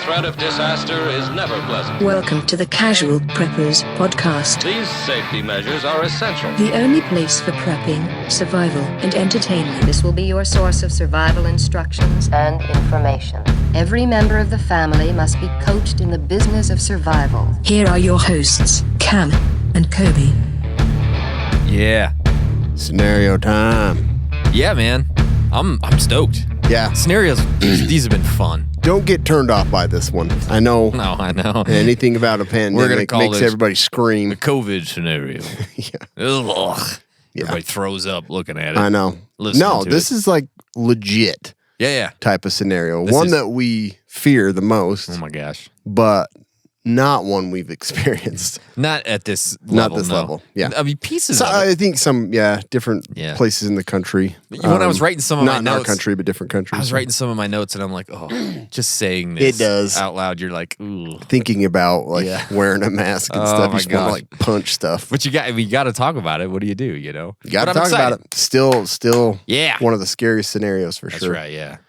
threat of disaster is never pleasant. Welcome to the Casual Preppers podcast. These safety measures are essential. The only place for prepping, survival, and entertainment. This will be your source of survival instructions and information. Every member of the family must be coached in the business of survival. Here are your hosts, Cam and Kobe. Yeah. Scenario time. Yeah, man. I'm stoked. Yeah. Scenarios, these have been fun. Don't get turned off by this one. I know. No, I know. Anything about a pandemic makes everybody scream. The COVID scenario. Yeah. Ugh. Everybody throws up looking at it. I know. No, this is like legit Yeah. type of scenario. One that we fear the most. Oh my gosh. But not one we've experienced. Not at this level. Not this level. Yeah. I mean, pieces So of it. I think some, different places in the country. When I was writing some of my not notes. in our country, but different countries. I was writing some of my notes and I'm like, oh, just saying this It does. out loud, you're like, ooh. Thinking about wearing a mask and stuff. You just want to like punch stuff. But you got to talk about it. What do? You know? You got to talk about it. Still one of the scariest scenarios for That's sure. Right, yeah.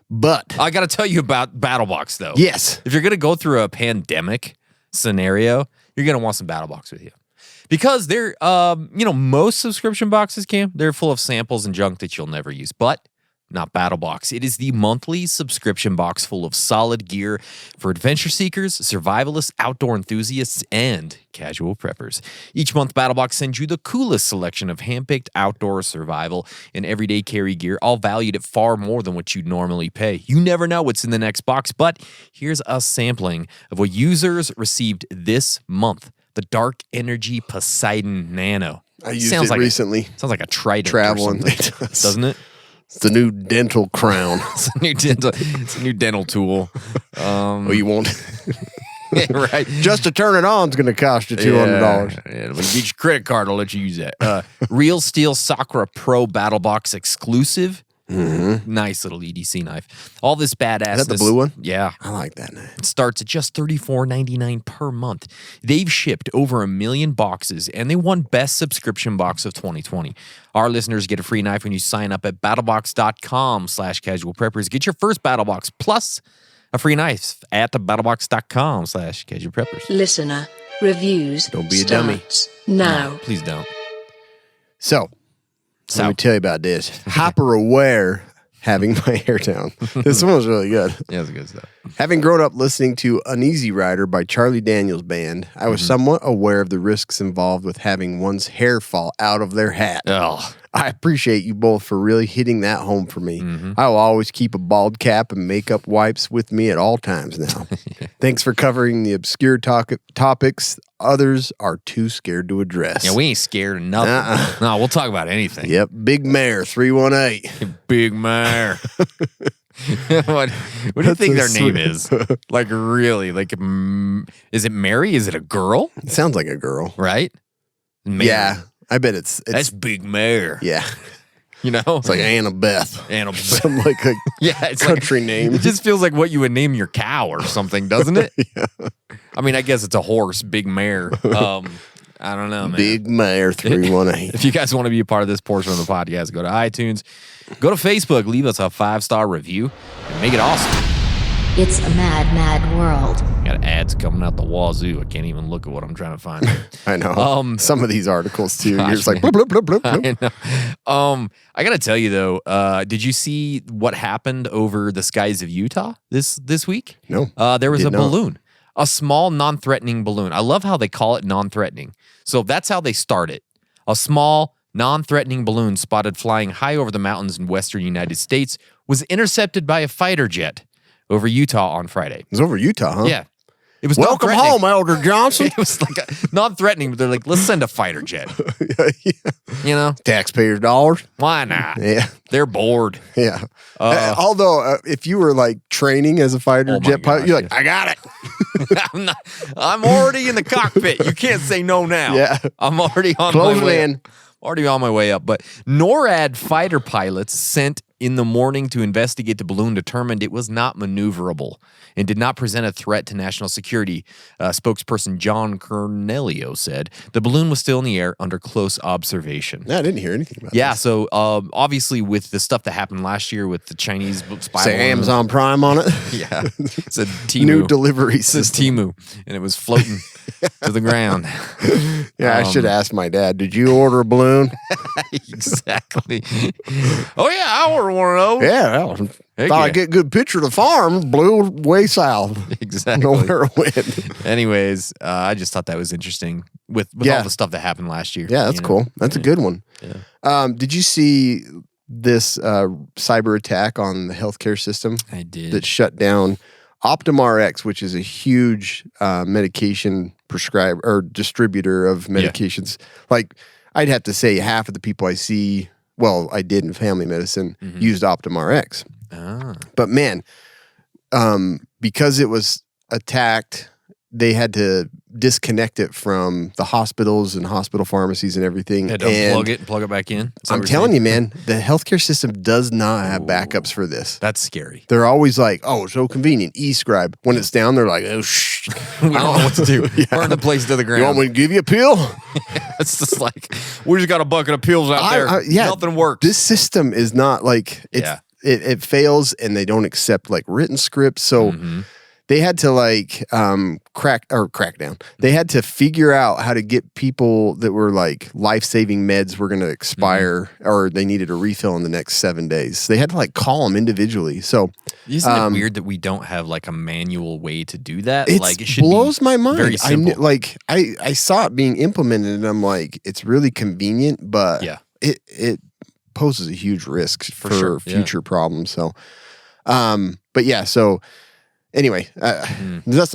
But I got to tell you about BattleBox though. Yes. If you're going to go through a pandemic scenario, you're going to want some BattleBox with you. Because they're, most subscription boxes, Cam, they're full of samples and junk that you'll never use. But not BattleBox. It is the monthly subscription box full of solid gear for adventure seekers, survivalists, outdoor enthusiasts, and casual preppers. Each month, BattleBox sends you the coolest selection of hand-picked outdoor survival and everyday carry gear, all valued at far more than what you'd normally pay. You never know what's in the next box, but here's a sampling of what users received this month. The Dark Energy Poseidon Nano. I used it recently. Sounds like a Trident traveling, or something, doesn't it? It's the new dental crown. It's a new dental tool. You won't. Right. Just to turn it on is going to cost you $200. Yeah, when you get your credit card, I'll let you use that. Real Steel Sakura Pro BattleBox exclusive. Mm-hmm. Nice little EDC knife. All this badass. Is that the blue one? Yeah. I like that knife. It starts at just $34.99 per month. They've shipped over 1 million boxes, and they won Best Subscription Box of 2020. Our listeners get a free knife when you sign up at battlebox.com/casualpreppers. Get your first BattleBox plus a free knife at battlebox.com/casualpreppers. Listener reviews. Don't be a dummy. Now. No, please don't. So, let me tell you about this. Hyper aware having my hair down. This one was really good. Yeah, it's good stuff. Having grown up listening to Uneasy Rider by Charlie Daniels Band, I was somewhat aware of the risks involved with having one's hair fall out of their hat. Oh. I appreciate you both for really hitting that home for me. I will always keep a bald cap and makeup wipes with me at all times now. Thanks for covering the obscure topics others are too scared to address. Yeah, we ain't scared of nothing. No, we'll talk about anything. Yep, Big Mare 318. Big Mare. What do you think their name is? Like, really? Like, is it Mary? Is it a girl? It sounds like a girl. Right? Mary. Yeah, I bet it's That's Big Mare. Yeah. You know? It's like Annabeth. Some like a it's country like, name. It just feels like what you would name your cow or something, doesn't it? Yeah. I mean, I guess it's a horse, Big Mare. I don't know, man. Big Mare 318. If you guys want to be a part of this portion of the podcast, go to iTunes, go to Facebook, leave us a 5-star review, and make it awesome. It's a mad, mad world. Got ads coming out the wazoo. I can't even look at what I'm trying to find. I know. Some of these articles, too. You're just like, bloop, bloop, bloop, bloop. I know. I got to tell you, though, did you see what happened over the skies of Utah this week? No. There was a balloon. A small, non-threatening balloon. I love how they call it non-threatening. So that's how they start it. A small, non-threatening balloon spotted flying high over the mountains in western United States was intercepted by a fighter jet over Utah on Friday. It was over Utah, huh? Yeah. It was welcome home, Elder Johnson. It was like non-threatening, but they're like, let's send a fighter jet. Yeah. You know? Taxpayers' dollars. Why not? Yeah. They're bored. Yeah. Although, if you were like training as a fighter jet pilot, you're like, I got it. I'm already in the cockpit. You can't say no now. Yeah. I'm already on my way up. Already on my way up. But NORAD fighter pilots sent in the morning to investigate the balloon determined it was not maneuverable and did not present a threat to national security. Spokesperson John Cornelio said the balloon was still in the air under close observation. Yeah, I didn't hear anything about Yeah, this. so obviously with the stuff that happened last year with the Chinese spy Say balloon. Amazon Prime on it. Yeah, it's a Temu. New delivery It says system. Temu, and it was floating to the ground. Yeah, I should ask my dad, did you order a balloon? Exactly. Oh yeah, I ordered one of those. Yeah, well, Heck thought yeah. I'd get a good picture of the farm. Blew way south. Exactly. Nowhere it went. Anyways, I just thought that was interesting with Yeah. all the stuff that happened last year. Yeah, that's you know? cool. That's a good one. Yeah. Did you see this cyber attack on the healthcare system I did. that shut down OptumRx, which is a huge medication prescriber or distributor of medications? Like, I'd have to say half of the people I see, well, I did in family medicine, used OptumRx. But man, because it was attacked, they had to disconnect it from the hospitals and hospital pharmacies and everything. Had to unplug it and plug it back in. I'm telling you, man, the healthcare system does not have backups for this. That's scary. They're always like, oh, so convenient, e-scribe. When it's down, they're like, oh, shh. We don't know what to do. Burn the place to the ground. You want me to give you a pill? It's just like, we just got a bucket of pills out there. Yeah, Nothing works. This system is not like, it fails and they don't accept like written scripts. So they had to like crack down. They had to figure out how to get people that were like life-saving meds were going to expire or they needed a refill in the next 7 days. They had to like call them individually. So Isn't it weird that we don't have like a manual way to do that? it Like it should blows be my mind. Very simple. I saw it being implemented and I'm like, it's really convenient, but Yeah. it poses a huge risk for sure, yeah. future problems. So, but yeah, so anyway, there's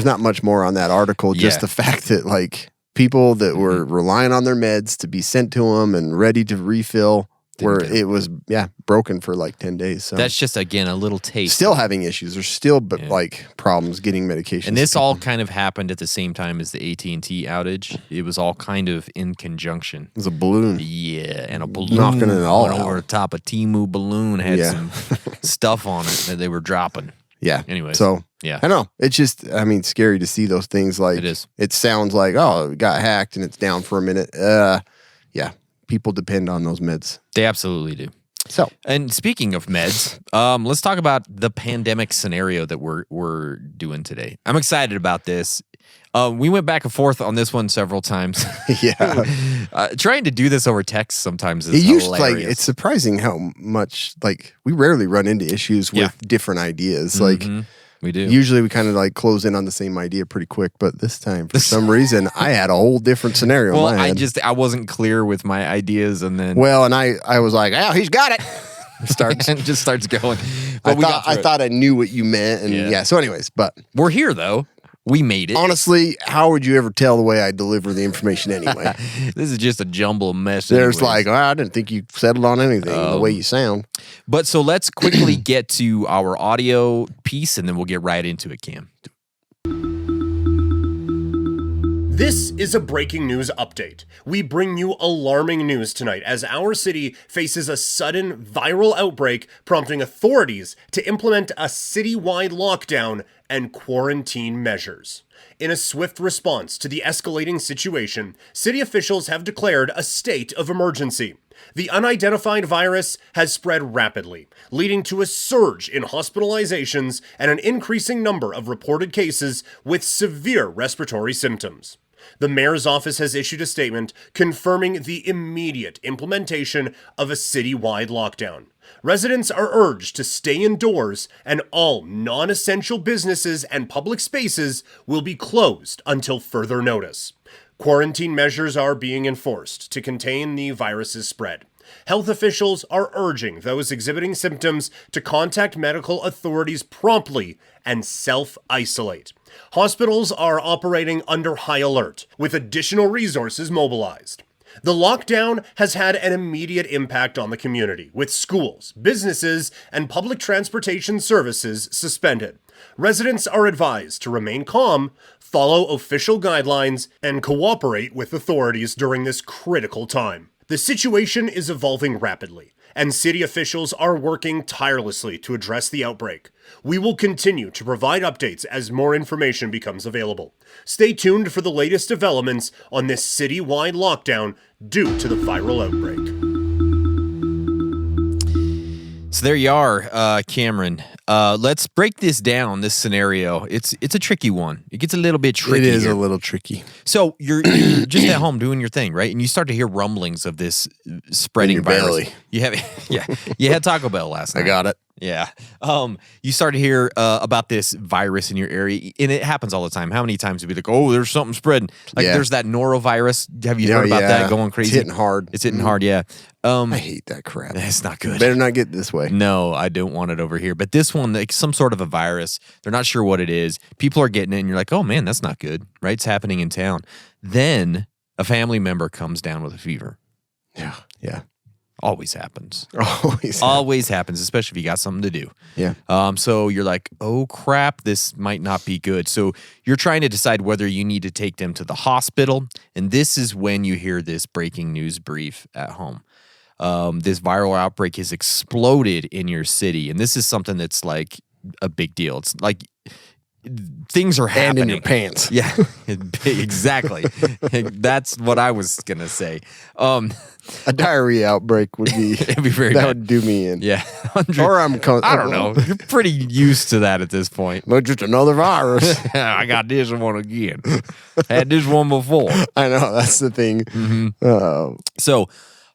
not much more on that article. Just Yeah. the fact that like people that were relying on their meds to be sent to them and ready to refill, where get 'em. it was broken for like 10 days. So That's just, again, a little taste. still having issues. There's still like problems getting medication. And this all kind of happened at the same time as the AT&T outage. It was all kind of in conjunction. was a balloon. Yeah, and a balloon Knocking it all went over out. the top of Temu balloon had Yeah. some stuff on it that they were dropping. Yeah. Anyways, So yeah. I don't know. It's just, I mean, scary to see those things. Like It is. It sounds like, oh, it got hacked and it's down for a minute. Yeah. People depend on those meds. They absolutely do. So And speaking of meds, let's talk about the pandemic scenario that we're doing today. I'm excited about this. We went back and forth on this one several times. yeah, Trying to do this over text sometimes is it used like hilarious. it's surprising how much like we rarely run into issues with Yeah. different ideas. Like we do. usually we kind of like close in on the same idea pretty quick, but this time for some reason I had a whole different scenario. Well, in my head. I wasn't clear with my ideas, and then Well, and I was like, oh, he's got it. Starts. it just starts going. I But we got through it. thought I knew what you meant, and Yeah. yeah. So, anyways, but We're here though. We made it. honestly, how would you ever tell the way I deliver the information anyway? This is just a jumble mess. There's anyways. like, well, I didn't think you settled on anything the way you sound. But so let's quickly get to our audio piece, and then we'll get right into it, Cam. This is a breaking news update. We bring you alarming news tonight as our city faces a sudden viral outbreak, prompting authorities to implement a citywide lockdown and quarantine measures. In a swift response to the escalating situation, city officials have declared a state of emergency. The unidentified virus has spread rapidly, leading to a surge in hospitalizations and an increasing number of reported cases with severe respiratory symptoms. The mayor's office has issued a statement confirming the immediate implementation of a citywide lockdown. Residents are urged to stay indoors, and all non-essential businesses and public spaces will be closed until further notice. Quarantine measures are being enforced to contain the virus's spread. Health officials are urging those exhibiting symptoms to contact medical authorities promptly and self-isolate. Hospitals are operating under high alert, with additional resources mobilized. The lockdown has had an immediate impact on the community, with schools, businesses, and public transportation services suspended. Residents are advised to remain calm, follow official guidelines, and cooperate with authorities during this critical time. The situation is evolving rapidly, and city officials are working tirelessly to address the outbreak. We will continue to provide updates as more information becomes available. Stay tuned for the latest developments on this citywide lockdown due to the viral outbreak. So there you are, Cameron. Let's break this down, this scenario. It's a tricky one. It gets a little bit tricky. It is here. a little tricky. So you're just at home doing your thing, right? And you start to hear rumblings of this spreading In your virus. belly. You had Taco Bell last night. I got it. Yeah. You start to hear about this virus in your area, and it happens all the time. How many times would be like, oh, there's something spreading? Like there's that norovirus. Have you heard about that going crazy? It's hitting hard. It's hitting hard, yeah. I hate that crap. It's not good. Better not get this way. No, I don't want it over here. But this one, like some sort of a virus, they're not sure what it is. People are getting it, and you're like, oh man, that's not good, right? It's happening in town. Then a family member comes down with a fever. Yeah. Always happens. Always. Happens, especially if you got something to do. Yeah. So you're like, oh crap, this might not be good. So you're trying to decide whether you need to take them to the hospital. And this is when you hear this breaking news brief at home. This viral outbreak has exploded in your city. And this is something that's like a big deal. It's like things are happening. And in your pants. Yeah, exactly. That's what I was going to say. A diarrhea outbreak would be, It'd be very that bad. would do me in. Yeah. Or I don't know. You're pretty used to that at this point. But just another virus. I got this one again. Had this one before. I know, that's the thing. So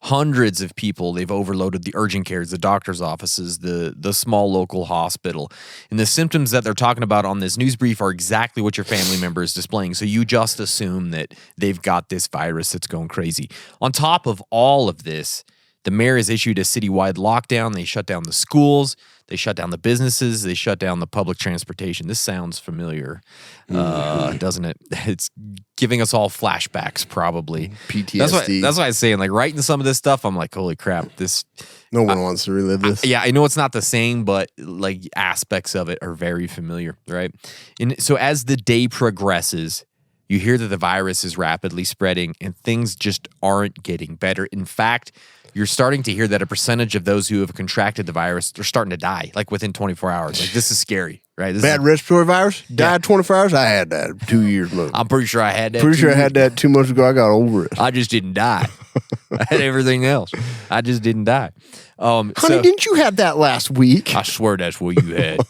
hundreds of people, they've overloaded the urgent cares, the doctor's offices, the small local hospital. And the symptoms that they're talking about on this news brief are exactly what your family member is displaying. So you just assume that they've got this virus that's going crazy. On top of all of this, the mayor has issued a citywide lockdown. They shut down the schools. They shut down the businesses. They shut down the public transportation. This sounds familiar, doesn't it? It's giving us all flashbacks, probably. PTSD. That's why I was saying, like, writing some of this stuff, I'm like, holy crap, this. No one wants to relive this. Yeah, I know it's not the same, but like aspects of it are very familiar, right? And so as the day progresses, you hear that the virus is rapidly spreading and things just aren't getting better. In fact, you're starting to hear that a percentage of those who have contracted the virus, they're starting to die, like within 24 hours. Like, this is scary, right? Bad respiratory virus? Died 24 hours? I had that 2 years ago. I'm pretty sure I had that. Pretty sure I had that 2 months ago. I got over it. I just didn't die. I had everything else. I just didn't die. Honey, didn't you have that last week? I swear that's what you had.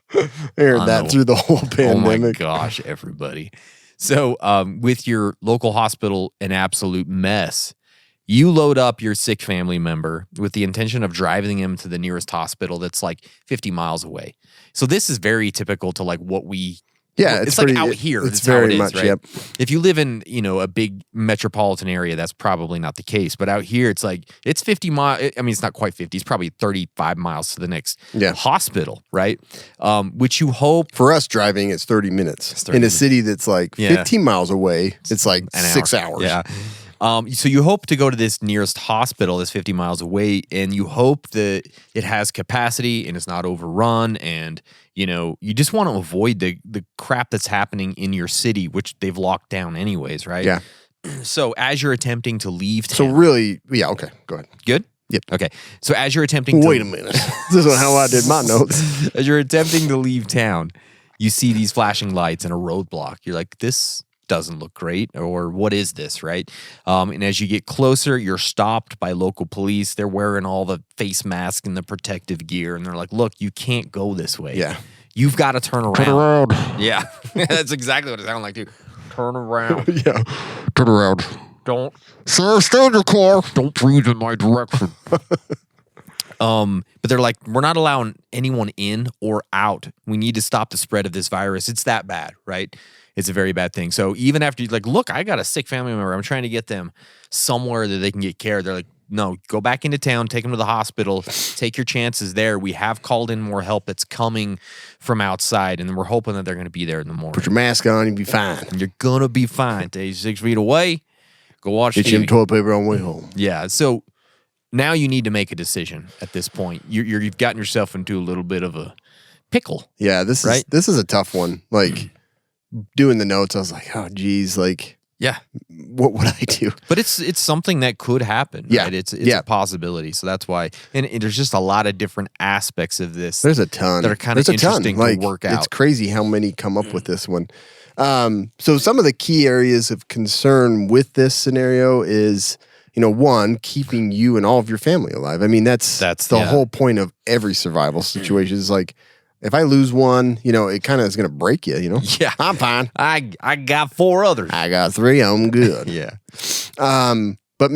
I heard that through the whole pandemic. Oh my gosh, everybody. So with your local hospital an absolute mess, you load up your sick family member with the intention of driving him to the nearest hospital that's like 50 miles away. So this is very typical to like what we... Yeah, it's like out here. It's That's how very it is, much, right? yep. If you live in, a big metropolitan area, that's probably not the case. But out here, it's like, it's 50 miles. I mean, it's not quite 50. It's probably 35 miles to the next hospital, right? Which you hope... For us driving, it's 30 minutes. It's 30 in a minutes. city that's like 15 miles away, it's like An 6 hour. hours. Yeah. So you hope to go to this nearest hospital that's 50 miles away, and you hope that it has capacity and it's not overrun, and you just want to avoid the crap that's happening in your city, which they've locked down anyways, right? Yeah. So as you're attempting to leave town, So really, yeah, okay, go ahead. good? Yep. Okay. So as you're attempting Wait a minute. This is how I did my notes. as you're attempting to leave town, you see these flashing lights and a roadblock. You're like, this doesn't look great, or what is this, right? And as you get closer, you're stopped by local police. They're wearing all the face masks and the protective gear, and they're like, look, you can't go this way. Yeah. You've got to turn around. Turn around. Yeah. That's exactly what it sounded like, too. Turn around. Yeah. Turn around. Don't. Sir, stay in your car. Don't breathe in my direction. But they're like, we're not allowing anyone in or out. We need to stop the spread of this virus. It's that bad, right? It's a very bad thing. So even after you're like, look, I got a sick family member. I'm trying to get them somewhere that they can get care. They're like, no, go back into town, take them to the hospital, take your chances there. We have called in more help that's coming from outside, and we're hoping that they're going to be there in the morning. Put your mask on, you'll be fine. You're going to be fine. Stay 6 feet away. Go watch Get you TV. some toilet paper on the way home. Yeah. So now you need to make a decision at this point. You've gotten yourself into a little bit of a pickle. Yeah, this is a tough one. Like doing the notes, I was like, oh geez, like Yeah. what would I do? But it's something that could happen. Yeah. Right? It's Yeah. a possibility. So that's why. And there's just a lot of different aspects of this. There's a ton that are kind of There's a ton. interesting Like, to work out. It's crazy how many come up with this one. So some of the key areas of concern with this scenario is, one, keeping you and all of your family alive. I mean, that's the whole point of every survival situation is like, if I lose one, it kind of is going to break you, Yeah. I'm fine. I got 4 others. I got 3. I'm good. Yeah. But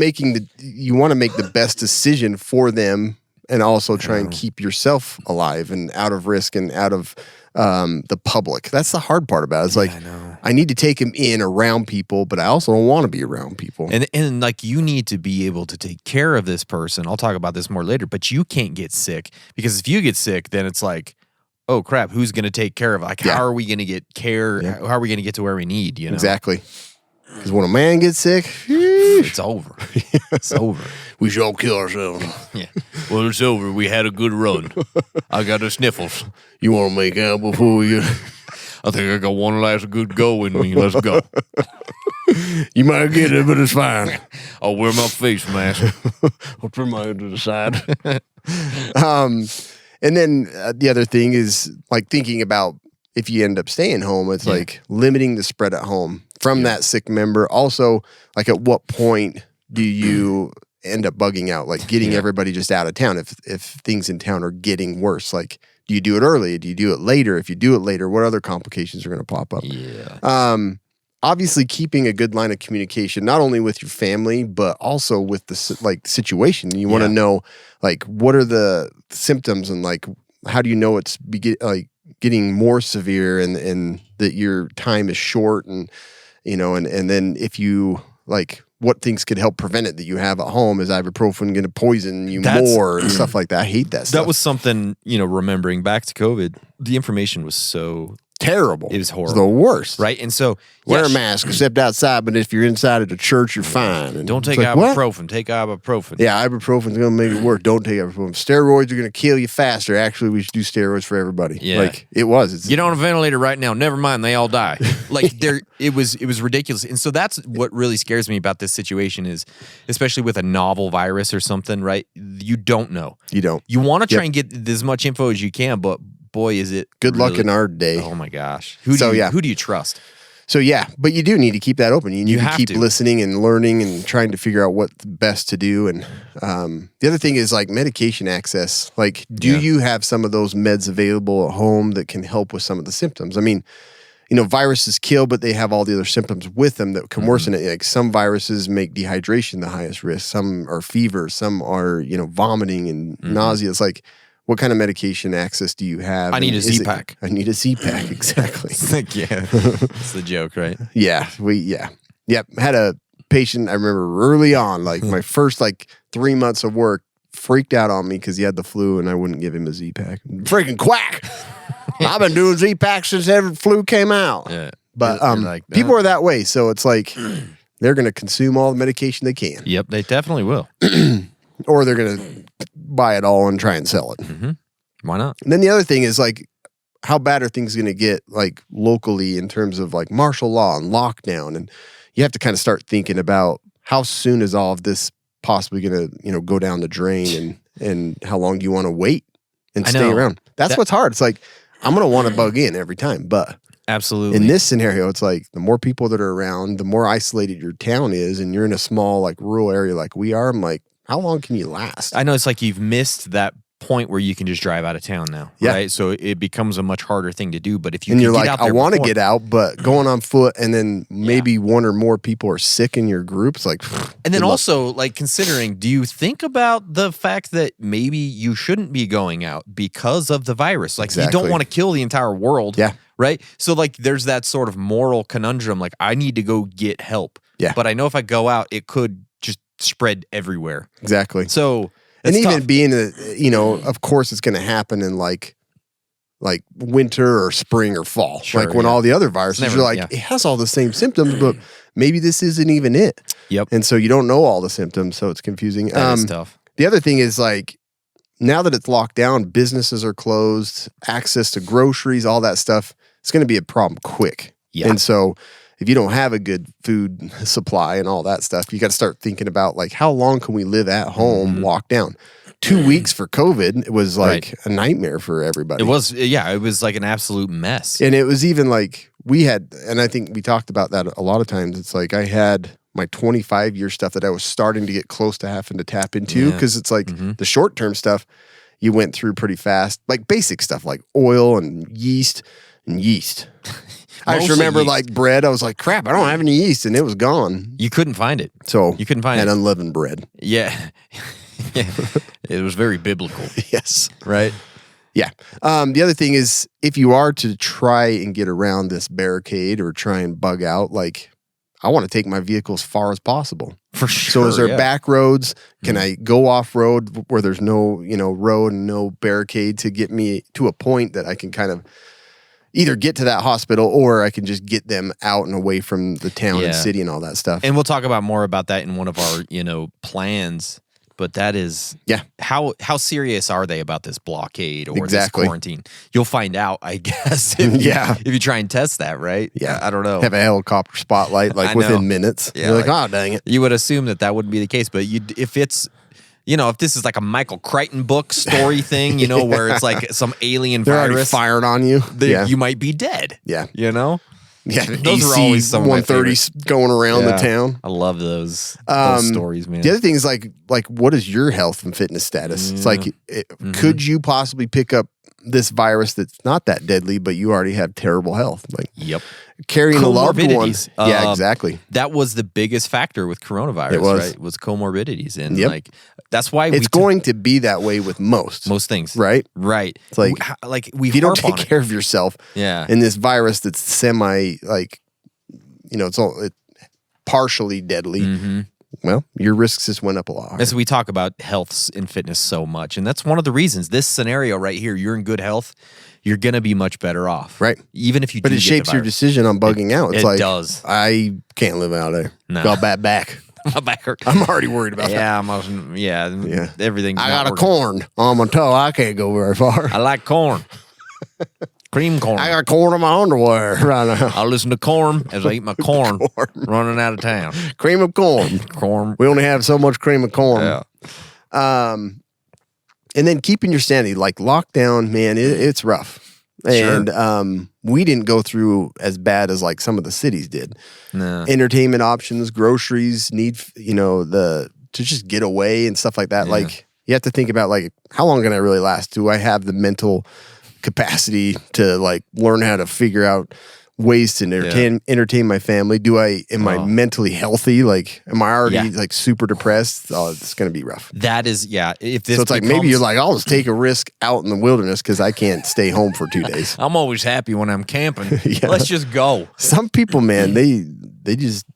you want to make the best decision for them and also try and keep yourself alive and out of risk and out of the public. That's the hard part about it. It's like, I need to take him in around people, but I also don't want to be around people. And like you need to be able to take care of this person. I'll talk about this more later, but you can't get sick because if you get sick, then it's like, oh crap, who's going to take care of it? Like, how are we going to get care? Yeah. How are we going to get to where we need? Exactly. Because when a man gets sick, it's over. It's over. We should all kill ourselves. Yeah. Well, it's over. We had a good run. I got the sniffles. You want to make out before we get... I think I got one last good go in me. Let's go. You might get it, but it's fine. I'll wear my face mask. I'll turn my head to the side. And then the other thing is like thinking about if you end up staying home, it's like limiting the spread at home from that sick member. Also, like at what point do you end up bugging out, like getting everybody just out of town if things in town are getting worse? Like, do you do it early? Do you do it later? If you do it later, what other complications are going to pop up? Yeah. Obviously, keeping a good line of communication, not only with your family, but also with the situation. You want to know, like, what are the symptoms and, like, how do you know it's getting more severe and that your time is short and, and then if you, like, what things could help prevent it that you have at home? Is ibuprofen going to poison you more and stuff like that? I hate that stuff. That was something, remembering back to COVID, the information was so terrible. It was horrible. It's the worst. Right? And so wear a mask except outside, but if you're inside at a church, you're fine. And don't take like, ibuprofen. What? Take ibuprofen. Yeah, ibuprofen's going to make it worse. Don't take ibuprofen. Steroids are going to kill you faster. Actually, we should do steroids for everybody. Yeah. Like, it was. Get on a ventilator right now. Never mind, they all die. Like it was ridiculous. And so that's what really scares me about this situation is, especially with a novel virus or something, right? You don't know. You don't. You want to try and get as much info as you can, but boy, is it good luck in our day. Oh my gosh. Who do you trust? So yeah, but you do need to keep that open. You need to keep listening and learning and trying to figure out what's best to do. And the other thing is like medication access. Like, do you have some of those meds available at home that can help with some of the symptoms? I mean, viruses kill, but they have all the other symptoms with them that can worsen it. Like some viruses make dehydration the highest risk. Some are fever. Some are, vomiting and nausea. It's like, what kind of medication access do you have? I need a Z-Pack. I need a Z-Pack, exactly. Yeah, it's the joke, right? Yeah, Yep, had a patient, I remember early on, like my first 3 months of work, freaked out on me because he had the flu and I wouldn't give him a Z-Pack. Freaking quack! I've been doing Z-Packs since every flu came out. Yeah. But people are that way, so it's like they're going to consume all the medication they can. Yep, they definitely will. Or they're going to buy it all and try and sell it. Mm-hmm. Why not? And then the other thing is how bad are things going to get locally in terms of martial law and lockdown? And you have to kind of start thinking about how soon is all of this possibly going to go down the drain and how long do you want to wait and stay around? That's what's hard. It's I'm going to want to bug in every time, but absolutely in this scenario, it's the more people that are around, the more isolated your town is, and you're in a small rural area like we are. I'm how long can you last? I know it's you've missed that point where you can just drive out of town now, right? So it becomes a much harder thing to do. But if you and you're get out there I want to get out, but going on foot, and then maybe one or more people are sick in your group, it's and then also considering, do you think about the fact that maybe you shouldn't be going out because of the virus? You don't want to kill the entire world, right? So there's that sort of moral conundrum. I need to go get help, but I know if I go out, it could just spread everywhere. Exactly. So. And it's even tough. being of course it's going to happen in winter or spring or fall. Sure, when all the other viruses are it has all the same symptoms, but maybe this isn't even it. Yep. And so you don't know all the symptoms, so it's confusing. That is tough. The other thing is now that it's locked down, businesses are closed, access to groceries, all that stuff, it's going to be a problem quick. Yeah. And so if you don't have a good food supply and all that stuff, you got to start thinking about like how long can we live at home locked down. 2 weeks for COVID, it was like a nightmare for everybody. It was, it was like an absolute mess. And it was even like we had, and I think we talked about that a lot of times. It's like I had my 25-year stuff that I was starting to get close to having to tap into because it's like the short-term stuff you went through pretty fast, like basic stuff like oil and yeast. I just remember like bread. I was like, crap, I don't have any yeast, and it was gone. You couldn't find it. So you couldn't find had it. unleavened bread. Yeah. It was very biblical. Yes. Right? Yeah. The other thing is if you are to try and get around this barricade or try and bug out, like I want to take my vehicle as far as possible. For sure. So is there back roads? Can I go off road where there's no, road and no barricade to get me to a point that I can kind of either get to that hospital or I can just get them out and away from the town and city and all that stuff. And we'll talk about more about that in one of our, plans. But that is, how serious are they about this blockade or this quarantine? You'll find out, I guess, if you try and test that, right? Yeah. I don't know. Have a helicopter spotlight like within minutes. Yeah, You're like, oh, dang it. You would assume that wouldn't be the case. But if it's, if this is like a Michael Crichton book story thing, where it's like some alien They're already virus. firing on you. You might be dead. Yeah. Yeah, those are always some 130s going around the town. I love those stories, man. The other thing is like what is your health and fitness status? It's like, could you possibly pick up this virus that's not that deadly, but you already have terrible health? Like, carrying a loved one. Yeah, exactly. That was the biggest factor with coronavirus, right? Was comorbidities, and like that's why it's going to be that way with most things, right? Right. It's like if you don't take care of yourself, in this virus that's semi it's partially deadly. Well, your risks just went up a lot. As we talk about health and fitness so much, and that's one of the reasons. This scenario right here, you're in good health, you're going to be much better off. Right. Even if you But it shapes your decision on bugging out. It's it like, does. I can't live out there. No. Got bad back. My back hurt. I'm already worried about that. Yeah. Everything. I got a corn on my toe. I can't go very far. I like corn. Cream corn. I got corn in my underwear right now. I listen to corn as I eat my corn, running out of town. Cream of corn. Corn. We only have so much cream of corn. Yeah. And then keeping your sanity, like lockdown, man, it's rough. And we didn't go through as bad as like some of the cities did. No. Entertainment options, groceries, to just get away and stuff like that. Yeah. Like you have to think about like, how long can I really last? Do I have the mental capacity to like learn how to figure out ways to entertain my family? Am I mentally healthy? Like, am I already like super depressed? Oh, it's going to be rough. That is, if this so it's like, maybe you're like, I'll just take a risk out in the wilderness because I can't stay home for 2 days. I'm always happy when I'm camping. Let's just go. Some people, man, they just,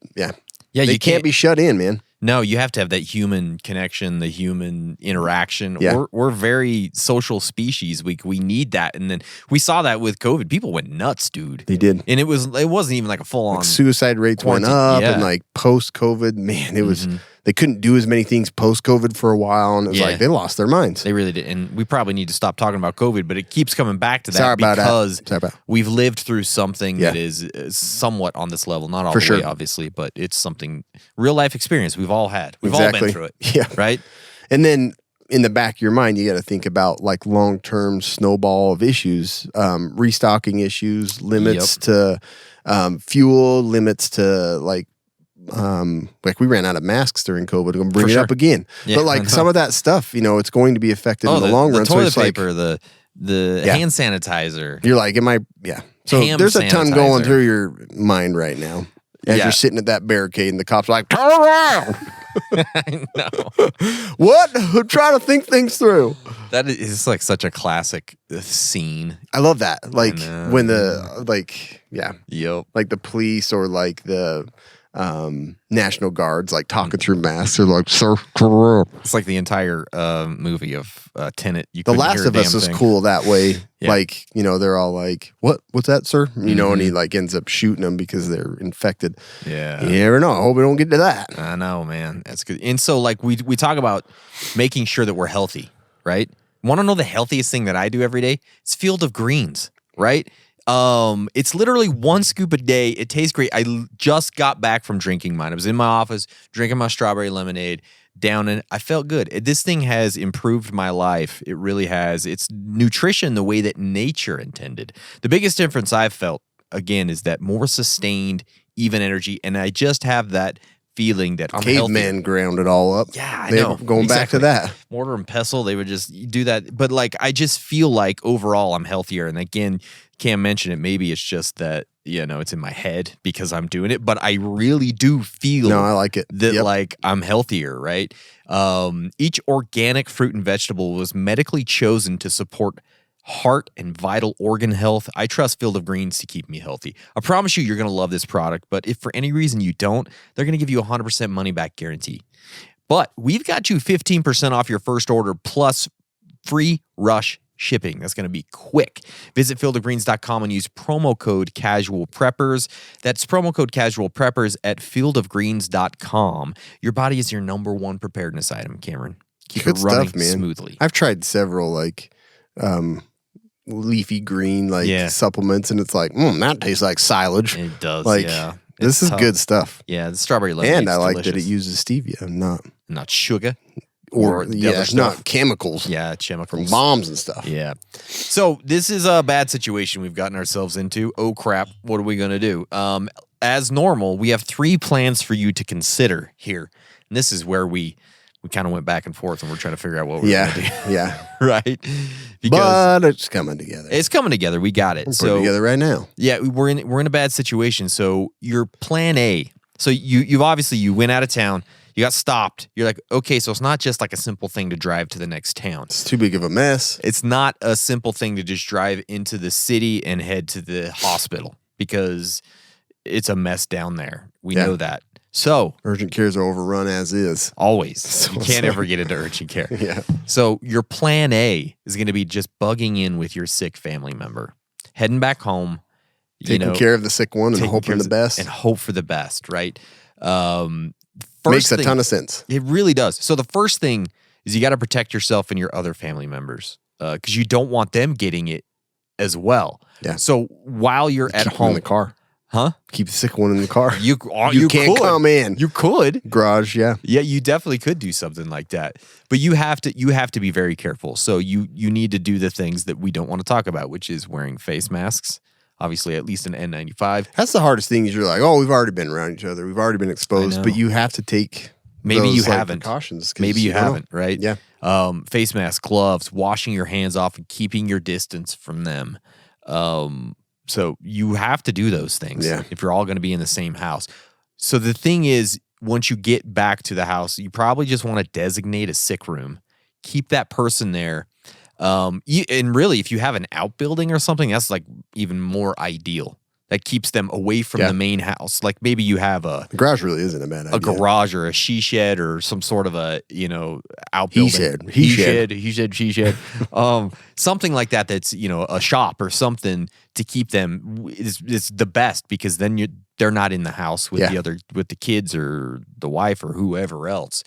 they can't be shut in, man. No, you have to have that human connection, the human interaction. Yeah. We're very social species. We need that. And then we saw that with COVID. People went nuts, dude. They did. And it wasn't even like a full on suicide rates quarantine. went up and like post COVID, man, it was they couldn't do as many things post COVID for a while, and it was like they lost their minds. They really did. And we probably need to stop talking about COVID, but it keeps coming back to that Sorry because about we've lived through something that is somewhat on this level. Not all the way, obviously, but it's something real life experience we've all had. We've all been through it. Yeah. Right? And then in the back of your mind, you got to think about like long-term snowball of issues, restocking issues, limits to fuel, limits to like we ran out of masks during COVID. I'm going to bring it up again. Yeah. But like some of that stuff, it's going to be affected in the long run. The toilet so paper, the hand sanitizer. You're like, So there's a ton going through your mind right now. As you're sitting at that barricade and the cops are like, turn around. I know. What? I'm trying to think things through. That is like such a classic scene. I love that. Like when Yep. like the police or like the National Guards like talking through masks. They're like, sir, turn around. It's like the entire movie of Tenet. The Last of Us is cool that way. Yeah. Like, they're all like, what's that, sir? And he like ends up shooting them because they're infected. Yeah. You never know. I hope we don't get to that. I know, man. That's good. And so like we talk about making sure that we're healthy, right? Want to know the healthiest thing that I do every day? It's Field of Greens, right? It's literally 1 scoop a day. It tastes great. Just got back from drinking mine. I was in my office drinking my strawberry lemonade. Down and I felt good. This thing has improved my life. It really has. It's nutrition the way that nature intended. The biggest difference I've felt, again, is that more sustained, even energy, and I just have that feeling that I'm caveman healthier. ground it all up. Yeah, I They- know. Going back to that. Mortar and pestle, they would just do that. But like, I just feel like overall I'm healthier. And again, can't mention it. Maybe it's just that, it's in my head because I'm doing it. But I really do feel No, I like it. that Yep. like I'm healthier, right? Each organic fruit and vegetable was medically chosen to support heart and vital organ health. I trust Field of Greens to keep me healthy. I promise you're going to love this product, but if for any reason you don't, they're going to give you a 100% money back guarantee. But we've got you 15% off your first order plus free rush shipping. That's going to be quick. Visit fieldofgreens.com and use promo code Casual Preppers. That's promo code Casual Preppers at fieldofgreens.com. Your body is your number one preparedness item, Cameron. Keep Good it running stuff, man. smoothly. I've tried several leafy green supplements, and it's like, that tastes like silage. It does, Like, yeah. This It's is tough. good stuff. Yeah, the strawberry lemonade. And I like that it uses stevia, not sugar or the yeah, other it's stuff. not chemicals Yeah, from chemicals. bombs and stuff. Yeah. So this is a bad situation we've gotten ourselves into. Oh crap! What are we gonna do? As normal, we have 3 plans for you to consider here, and this is where we kind of went back and forth, and we're trying to figure out what we're gonna do. Yeah. Right? Because But it's coming together. it's coming together. We got it. We're putting it together right now. Yeah, we're in a bad situation. So your plan A. So you obviously went out of town. You got stopped. You're like, okay, so it's not just like a simple thing to drive to the next town. It's too big of a mess. It's not a simple thing to just drive into the city and head to the hospital because it's a mess down there. We know that. So Urgent cares are overrun as is. always, you can't ever get into urgent care. Yeah. So your plan A is going to be just bugging in with your sick family member, heading back home, Taking care of the sick one and taking care hoping of the best. and hope for the best, right? Makes a ton of sense. It really does. So the first thing is you got to protect yourself and your other family members because you don't want them getting it as well. Yeah. So while you're at Keep them home, in the car. huh? Keep the sick one in the car. You can't could. come in. You could. Garage, yeah. Yeah, you definitely could do something like that. But you have to be very careful. So you need to do the things that we don't want to talk about, which is wearing face masks. Obviously, at least an N95. That's the hardest thing is you're like, oh, we've already been around each other. We've already been exposed. know. But you have to take Maybe you those, haven't. precautions. 'cause Maybe you don't know. haven't, right? Yeah. Face mask, gloves, washing your hands off and keeping your distance from them. So you have to do those things if you're all going to be in the same house. So the thing is, once you get back to the house, you probably just want to designate a sick room. Keep that person there. And really, if you have an outbuilding or something, that's like even more ideal. That keeps them away from the main house. Like maybe you have The garage really isn't a bad idea. a garage or a she shed or some sort of a outbuilding. He shed. Something like that. That's a shop or something to keep them is the best because then they're not in the house with the kids or the wife or whoever else.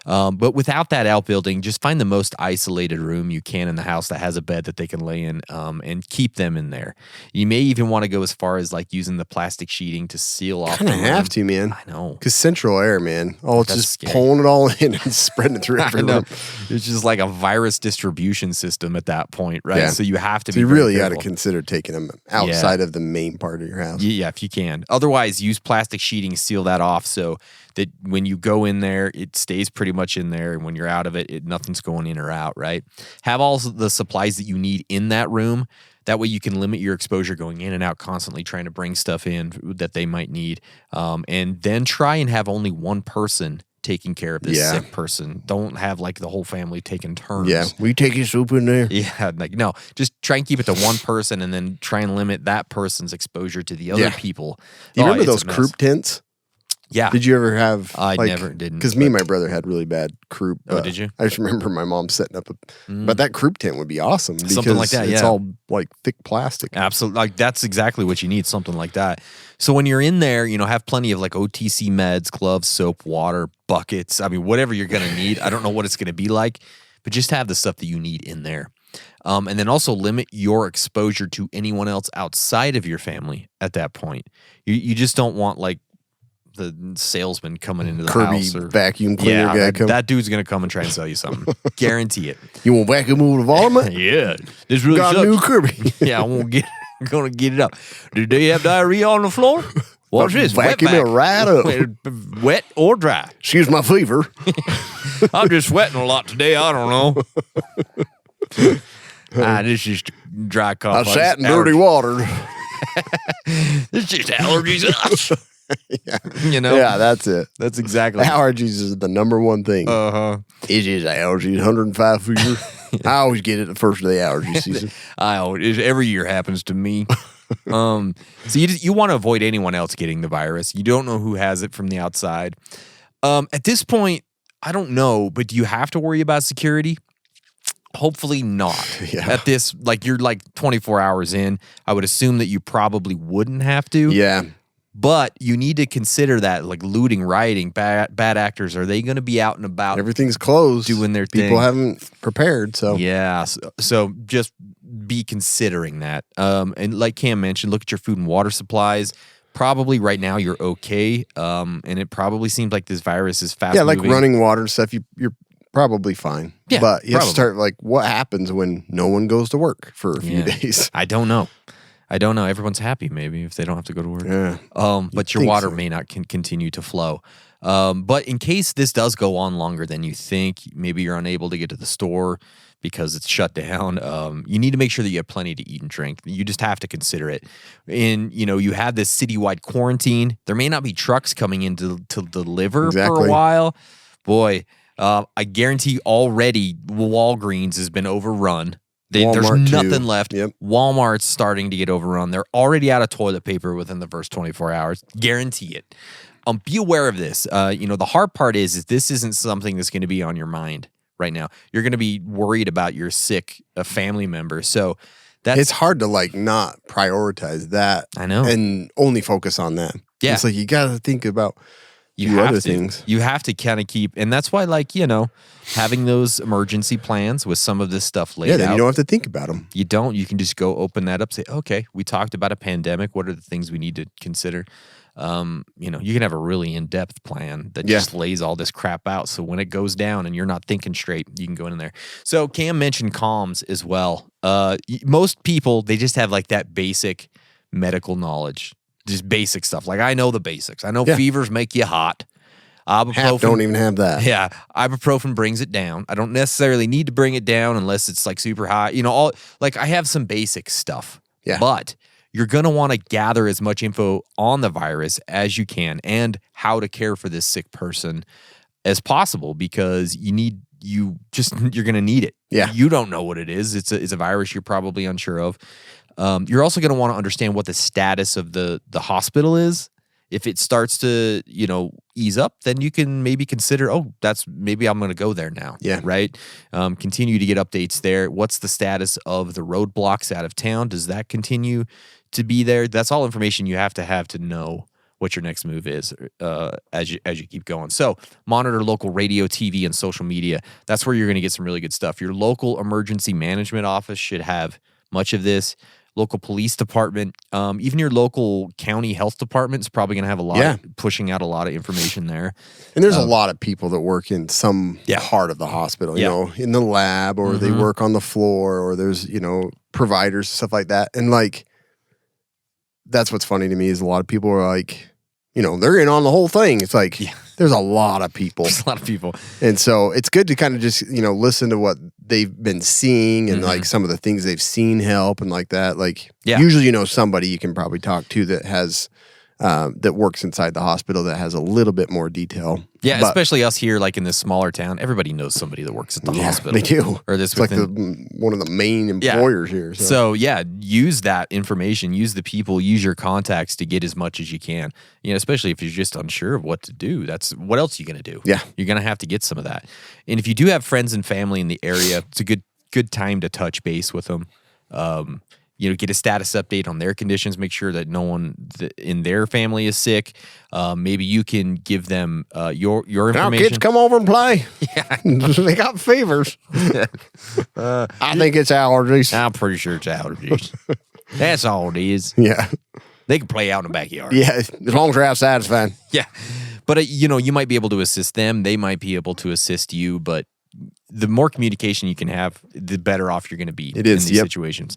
But without that outbuilding, just find the most isolated room you can in the house that has a bed that they can lay in, and keep them in there. You may even want to go as far as like using the plastic sheeting to seal off. Kind of the have room. to, man. I know. Because central air, man. Oh, it's That's just scary. pulling it all in and spreading it through I every know. room. It's just like a virus distribution system at that point, right? Yeah. So you have to So be you very really got to careful. consider taking them outside of the main part of your house. Yeah, if you can. Otherwise, use plastic sheeting, seal that off so that when you go in there, it stays pretty much in there. And when you're out of it, nothing's going in or out, right? Have all the supplies that you need in that room. That way you can limit your exposure going in and out, constantly trying to bring stuff in that they might need. And then try and have only one person taking care of this sick person. Don't have like the whole family taking turns. Yeah. We take your soup in there. Yeah, like no, just try and keep it to one person and then try and limit that person's exposure to the other Yeah. people. Do you remember it's those a mess. croup tents? Yeah. Did you ever have? I never didn't, Because me and my brother had really bad croup. Oh, did you? I just remember my mom setting up but that croup tent would be awesome. Because Something like that, It's yeah. all like thick plastic. Absolutely. Like that's exactly what you need, something like that. So when you're in there, have plenty of like OTC meds, gloves, soap, water, buckets. I mean, whatever you're going to need. I don't know what it's going to be like, but just have the stuff that you need in there. And then also limit your exposure to anyone else outside of your family at that point. You just don't want like the salesman coming into the Kirby house or vacuum cleaner guy that, come. that dude's gonna come and try and sell you something. Guarantee it. You want vacuum over the vomit? Yeah, this really Got sucks. a new Kirby. Yeah, gonna get it up. Did they have diarrhea on the floor? What's this? Vacuum it right up. Wet or dry? Excuse my fever. I'm just sweating a lot today. I don't know. This is dry cough. I sat in dirty water. It's just allergies. You know? Yeah, that's it. That's exactly. Allergies is the number one thing. It is allergies, 105 fever. I always get it the first of the allergy season. Every year happens to me. So you want to avoid anyone else getting the virus. You don't know who has it from the outside. At this point, I don't know, but do you have to worry about security? Hopefully not. Yeah. At this, like you're like 24 hours in, I would assume that you probably wouldn't have to. Yeah. But you need to consider that, like looting, rioting, bad actors, are they going to be out and about? Everything's closed. Doing their thing. People haven't prepared, so. Yeah. So just be considering that. And like Cam mentioned, look at your food and water supplies. Probably right now you're okay. And it probably seems like this virus is fast moving. Yeah, like running water and stuff, you're probably fine. Yeah, but you have probably. to start, like, what happens when no one goes to work for a few days? I don't know. Everyone's happy maybe if they don't have to go to work. Yeah. But your water may not continue to flow. But in case this does go on longer than you think, maybe you're unable to get to the store because it's shut down. You need to make sure that you have plenty to eat and drink. You just have to consider it. And, you have this citywide quarantine. There may not be trucks coming in to deliver for a while. Boy, I guarantee already Walgreens has been overrun. There's nothing left. Yep. Walmart's starting to get overrun. They're already out of toilet paper within the first 24 hours. Guarantee it. Be aware of this. The hard part is this isn't something that's going to be on your mind right now. You're going to be worried about your sick family member. So it's hard to like not prioritize that. I know. And only focus on that. Yeah. It's like you got to think about other things. You have to kind of keep, and that's why, having those emergency plans with some of this stuff laid out. Yeah, then you don't have to think about them. You don't. You can just go open that up, say, okay, we talked about a pandemic. What are the things we need to consider? You can have a really in-depth plan that just lays all this crap out. So when it goes down and you're not thinking straight, you can go in there. So Cam mentioned comms as well. Most people, they just have like that basic medical knowledge. Just basic stuff. Like I know the basics. I know fevers make you hot. Half don't even have that. Yeah. Ibuprofen brings it down. I don't necessarily need to bring it down unless it's like super high. I have some basic stuff. Yeah. But you're going to want to gather as much info on the virus as you can and how to care for this sick person as possible because you're going to need it. Yeah. You don't know what it is. It's a virus you're probably unsure of. You're also going to want to understand what the status of the hospital is. If it starts to, ease up, then you can maybe consider, maybe I'm going to go there now. Yeah. Right. Continue to get updates there. What's the status of the roadblocks out of town? Does that continue to be there? That's all information you have to know what your next move is as you keep going. So monitor local radio, TV, and social media. That's where you're going to get some really good stuff. Your local emergency management office should have much of this. Local police department, even your local county health department is probably going to have a lot pushing out a lot of information there. And there's a lot of people that work in some part of the hospital, in the lab or they work on the floor or there's, providers, stuff like that. And that's what's funny to me is a lot of people are like, they're in on the whole thing. It's like, there's a lot of people. There's a lot of people. And so it's good to kind of just, listen to what they've been seeing and like some of the things they've seen help and like that. Like usually, somebody you can probably talk to that has, that works inside the hospital that has a little bit more detail. Yeah, especially us here, like in this smaller town, everybody knows somebody that works at the hospital. They do. Or this it's like one of the main employers here. So use that information, use the people, use your contacts to get as much as you can. Especially if you're just unsure of what to do. That's what else are you going to do? Yeah. You're going to have to get some of that. And if you do have friends and family in the area, it's a good time to touch base with them. get a status update on their conditions. Make sure that no one in their family is sick. Maybe you can give them your Now information. kids come over and play. Yeah. They got fevers. I think it's allergies. I'm pretty sure it's allergies. That's all it is. Yeah. They can play out in the backyard. Yeah. As long as they're outside, it's fine. Yeah. But, you might be able to assist them. They might be able to assist you. But the more communication you can have, the better off you're going to be in these situations.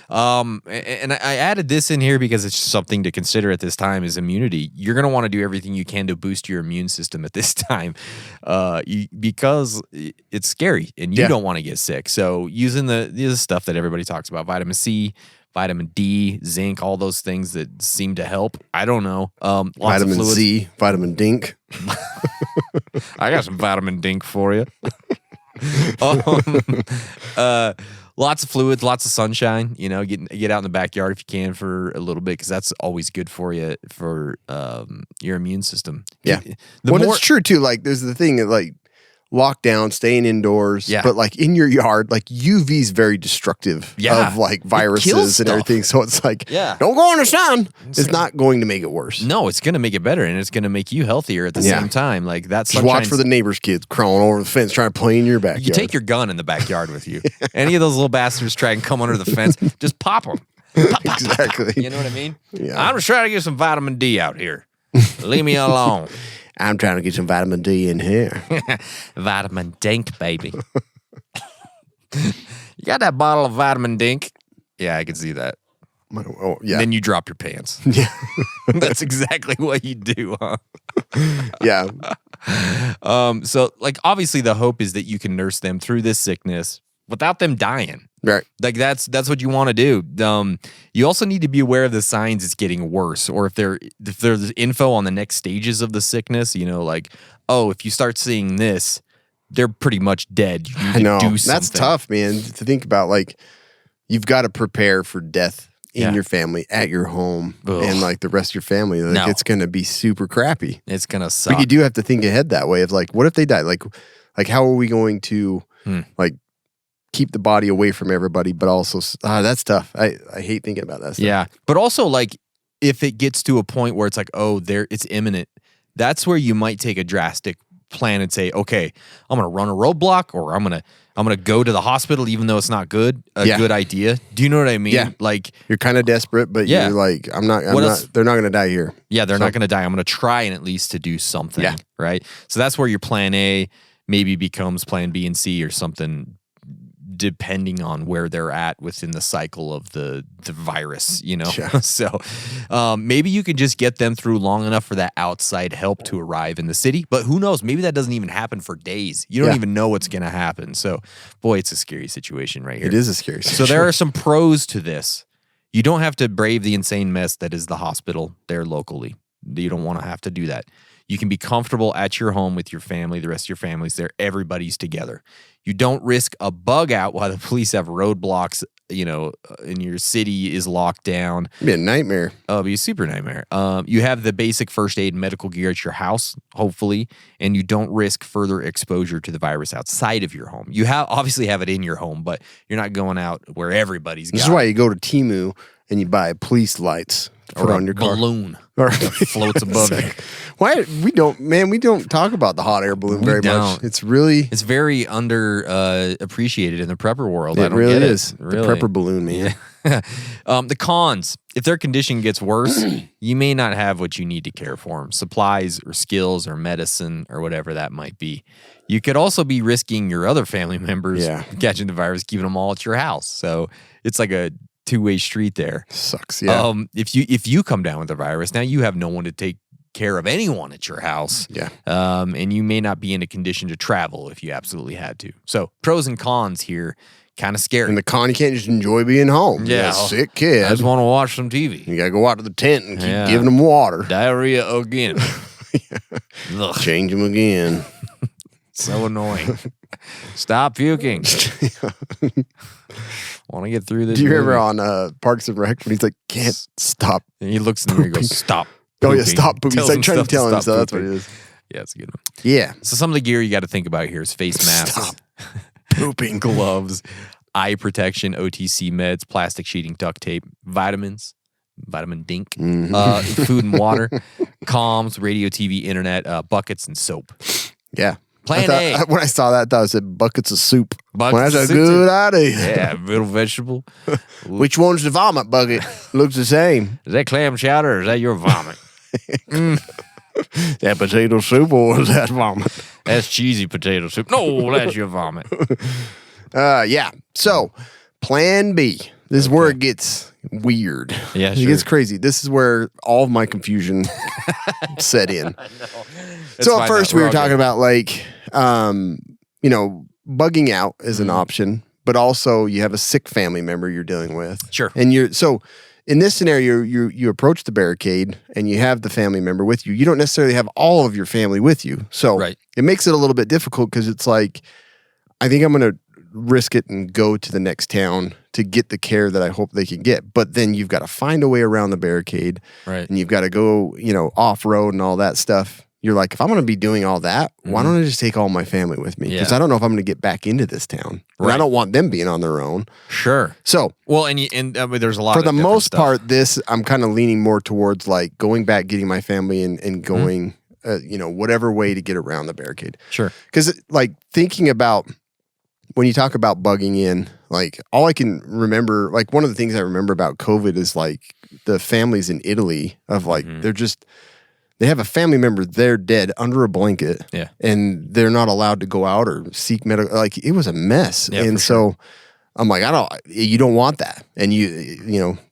And I added this in here because it's something to consider at this time is immunity. You're going to want to do everything you can to boost your immune system at this time because it's scary and you don't want to get sick. So using the stuff that everybody talks about, vitamin C, vitamin D, zinc, all those things that seem to help. I don't know. Vitamin C, vitamin dink. I got some vitamin dink for you. Lots of fluids, lots of sunshine. Get out in the backyard if you can for a little bit because that's always good for you for your immune system. Yeah, it's true too. Like, there's the thing that lockdown, staying indoors, but in your yard, UV is very destructive of viruses and everything. So it's don't go in the sun. It's not going to make it worse. No, it's going to make it better, and it's going to make you healthier at the same time. That's just watch for the neighbor's kids crawling over the fence trying to play in your backyard. You take your gun in the backyard with you. Any of those little bastards try and come under the fence, just pop them. Pop, pop, exactly. Pop, pop. You know what I mean? Yeah. I'm just trying to get some vitamin D out here. Leave me alone. I'm trying to get some vitamin D in here. Vitamin Dink, baby. You got that bottle of vitamin Dink? Yeah, I can see that. Oh, yeah. And then you drop your pants. Yeah. That's exactly what you do, huh? Yeah. So, obviously the hope is that you can nurse them through this sickness without them dying. Right. That's what you want to do. You also need to be aware of the signs it's getting worse, or if there's info on the next stages of the sickness, if you start seeing this, they're pretty much dead. You need to do something. That's tough, man, to think about. You've got to prepare for death in your family, at your home, and the rest of your family. It's going to be super crappy. It's going to suck. But you do have to think ahead that way of what if they die? How are we going to keep the body away from everybody, but also that's tough. I hate thinking about that stuff. Yeah. But also if it gets to a point where it's it's imminent, that's where you might take a drastic plan and say, okay, I'm going to run a roadblock, or I'm going to go to the hospital even though it's not good idea. Do you know what I mean? Yeah. You're kind of desperate, but you're they're not going to die here. Yeah, they're not going to die. I'm going to try and at least to do something, right? So that's where your plan A maybe becomes plan B and C or something, depending on where they're at within the cycle of the virus, So maybe you can just get them through long enough for that outside help to arrive in the city. But who knows? Maybe that doesn't even happen for days. You don't even know what's going to happen. So, boy, it's a scary situation right here. It is a scary situation. So there are some pros to this. You don't have to brave the insane mess that is the hospital there locally. You don't want to have to do that. You can be comfortable at your home with your family, the rest of your family's there, everybody's together. You don't risk a bug out while the police have roadblocks, and your city is locked down. It'd be a nightmare. Oh, it'd be a super nightmare. You have the basic first aid and medical gear at your house, hopefully, and you don't risk further exposure to the virus outside of your home. You obviously have it in your home, but you're not going out where everybody's got This is why you go to Temu and you buy police lights to put on your car. Balloon that floats above you. Why we don't talk about the hot air balloon very much. It's very under appreciated in the prepper world. It I don't really get is. it. Really. The prepper balloon, man. Yeah. The cons: if their condition gets worse, you may not have what you need to care for them. Supplies or skills or medicine or whatever that might be. You could also be risking your other family members catching the virus, keeping them all at your house. So it's like a two-way street there. Sucks. Yeah. If you come down with the virus, now you have no one to take care of anyone at your house. Yeah. And you may not be in a condition to travel if you absolutely had to. So pros and cons here, kind of scary. And the con, you can't just enjoy being home. Yeah. You got a sick kid. I just want to watch some TV. You got to go out to the tent and keep giving them water. Diarrhea again. Change them again. So annoying. Stop puking. Want to get through this. Do you remember on Parks and Rec when he's like, can't stop? And he looks in the mirror and goes, stop. Oh, yeah, stop pooping. He's like trying to tell him, so that's what it is. Yeah, it's a good one. Yeah. So some of the gear you got to think about here is face masks. Stop pooping. Gloves. eye protection, OTC meds, plastic sheeting, duct tape, vitamins, vitamin dink, food and water, comms, radio, TV, internet, buckets, and soap. Yeah. Plan A. When I saw that, I thought it said buckets of soup. Buckets That's of a soup, good too. idea. Yeah, little vegetable. Which one's the vomit bucket? Looks the same. Is that clam chowder or is that your vomit? That potato soup or was that vomit? That's cheesy potato soup. No, that's your vomit. Yeah. So, plan B. This is where it gets weird. Yeah, It sure. gets crazy. This is where all of my confusion set in. So at first we were talking about like, bugging out is an option, but also you have a sick family member you're dealing with. Sure. And so in this scenario, you approach the barricade and you have the family member with you. You don't necessarily have all of your family with you. So Right. it makes it a little bit difficult because it's like, I think I'm going to risk it and go to the next town to get the care that I hope they can get. But then you've got to find a way around the barricade. Right. And you've got to go, off road and all that stuff. You're like, if I'm going to be doing all that, why don't I just take all my family with me? Because Yeah. I don't know if I'm going to get back into this town. And I Right. don't want them being on their own. Sure. So Well, and there's a lot for of the different most stuff. part, this I'm kind of leaning more towards like going back, getting my family and going, whatever way to get around the barricade. Sure. Because like thinking about when you talk about bugging in, like all I can remember, like one of the things I remember about COVID is like the families in Italy of like, they have a family member, they're dead under a blanket. Yeah. And they're not allowed to go out or seek medical, like it was a mess. Yeah, and for so I'm like, you don't want that. And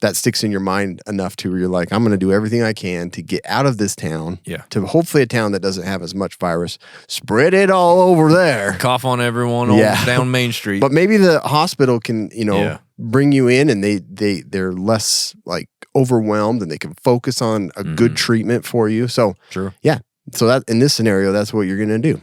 that sticks in your mind enough to where you're like, I'm going to do everything I can to get out of this town. Yeah. To hopefully a town that doesn't have as much virus. Spread it all over there. Cough on everyone Yeah. down Main Street. But maybe the hospital can, Yeah. bring you in and they're less like overwhelmed and they can focus on a good treatment for you. So True. yeah. So that in this scenario, that's what you're going to do.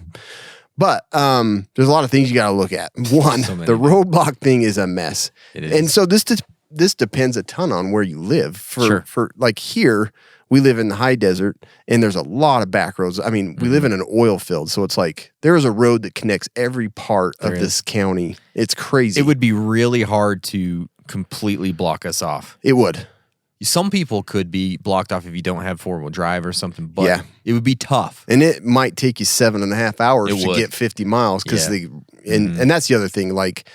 But there's a lot of things you got to look at. One, So many. the roadblock thing is a mess. It is. And so this depends a ton on where you live. For like here, we live in the high desert and there's a lot of back roads. I mean, we live in an oil field. So it's like there is a road that connects every part of this county. It's crazy. It would be really hard to completely block us off. It would. Some people could be blocked off if you don't have 4-wheel drive or something, but Yeah. it would be tough. And it might take you 7.5 hours It to would. get 50 miles because Yeah. and that's the other thing. Like,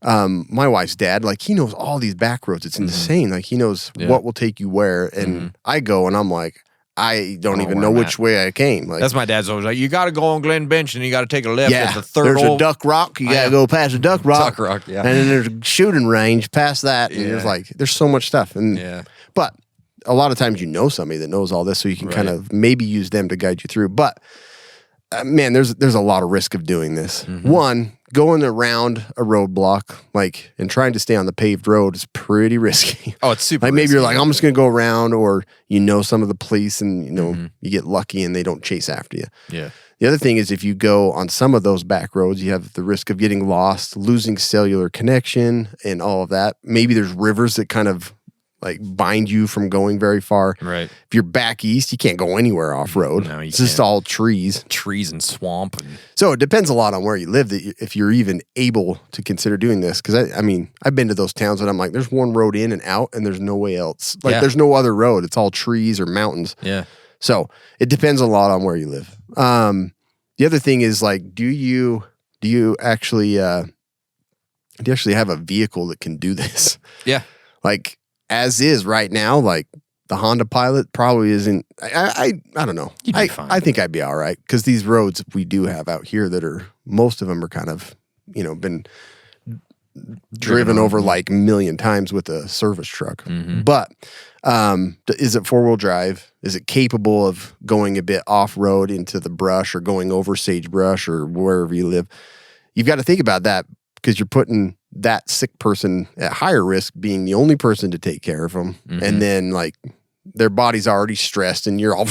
my wife's dad, like he knows all these back roads. It's insane. Like he knows Yeah. what will take you where. And I go and I'm like, I don't even know where I'm which at. way I came. Like, That's my dad's always like, you got to go on Glen Bench and you got to take a left yeah, at the third there's a old. duck rock. You got yeah. to go past a duck rock. Duck rock, yeah. And then there's a shooting range past that. And Yeah. it's like, there's so much stuff. And Yeah. but a lot of times you know somebody that knows all this, so you can kind of maybe use them to guide you through. But man, there's a lot of risk of doing this. One, going around a roadblock, like and trying to stay on the paved road is pretty risky. Oh, it's super Like maybe you're risky. like, I'm just gonna go around, or some of the police, and you get lucky and they don't chase after you. Yeah. The other thing is if you go on some of those back roads, you have the risk of getting lost, losing cellular connection, and all of that. Maybe there's rivers that kind of like bind you from going very far. Right. If you're back east, you can't go anywhere off road. No, you it's just can't. all trees. Trees and swamp. And So it depends a lot on where you live if you're even able to consider doing this. Because I mean, I've been to those towns and I'm like, there's one road in and out, and there's no way else. Like, Yeah. there's no other road. It's all trees or mountains. yeah. So it depends a lot on where you live. The other thing is like, do you actually have a vehicle that can do this? Yeah. Like as is right now, like the Honda Pilot probably isn't. I don't know. You'd be fine. I think I'd be all right because these roads we do have out here that are most of them are kind of been driven over like a million times with a service truck. But is it 4-wheel drive? Is it capable of going a bit off road into the brush or going over sagebrush or wherever you live? You've got to think about that because you're putting that sick person at higher risk being the only person to take care of them. And then like their body's already stressed and you're all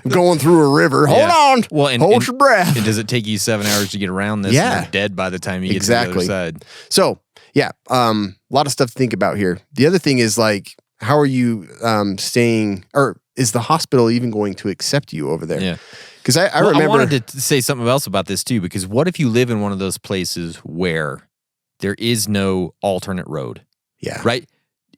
going through a river. Yeah. Hold on. Well, and- hold and- your breath. And does it take you 7 hours to get around this? Yeah. And you're dead by the time you get Exactly. to the other side. So yeah, a lot of stuff to think about here. The other thing is like, how are you staying, or is the hospital even going to accept you over there? Yeah. Because I Well, remember. I wanted to say something else about this too, because what if you live in one of those places where there is no alternate road, Yeah. right?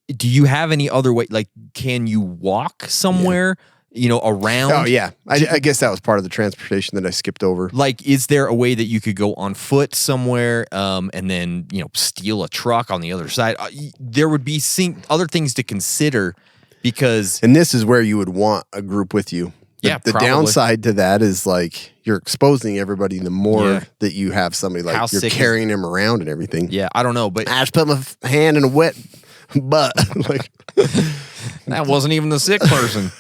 Do you have any other way? Like, can you walk somewhere, around? Oh, yeah. I guess that was part of the transportation that I skipped over. Like, is there a way that you could go on foot somewhere and then, steal a truck on the other side? There would be other things to consider because... And this is where you would want a group with you. The probably. downside to that is like you're exposing everybody the more that you have somebody like How you're sick carrying them around and everything. Yeah, I don't know, but... I just put my hand in a wet butt. Like that wasn't even the sick person.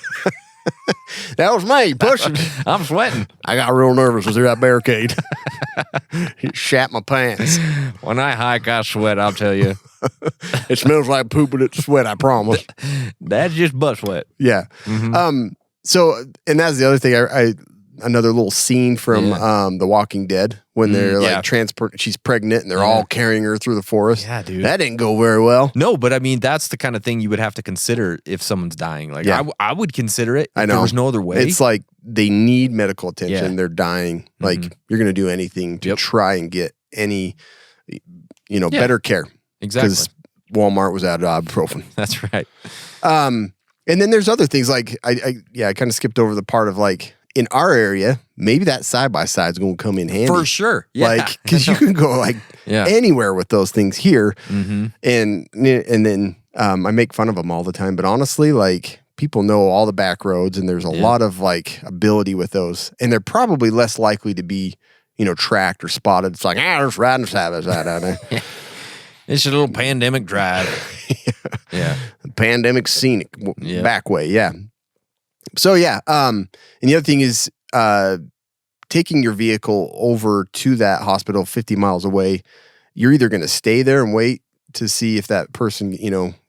that was me pushing. I'm sweating. I got real nervous through that barricade. It shat my pants. When I hike, I sweat, I'll tell you. It smells like poop and it's sweat, I promise. That's just butt sweat. Yeah. So, and that's the other thing. I another little scene from The Walking Dead when they're like she's pregnant and they're all carrying her through the forest. Yeah, dude. That didn't go very well. No, but I mean, that's the kind of thing you would have to consider if someone's dying. Like, I would consider it. I If know. there was no other way. It's like they need medical attention. Yeah. They're dying. Like you're going to do anything to try and get any, better care. Exactly. Because Walmart was out of ibuprofen. That's right. And then there's other things like I kind of skipped over the part of like in our area, maybe that side by side's going to come in handy For sure. Yeah. Like because you can go like anywhere with those things here, and then I make fun of them all the time. But honestly, like people know all the back roads, and there's a lot of like ability with those, and they're probably less likely to be tracked or spotted. It's like there's riding side by side out there. It's a little pandemic drive. Yeah. Pandemic scenic back way. Yeah. So and the other thing is taking your vehicle over to that hospital 50 miles away. You're either going to stay there and wait to see if that person,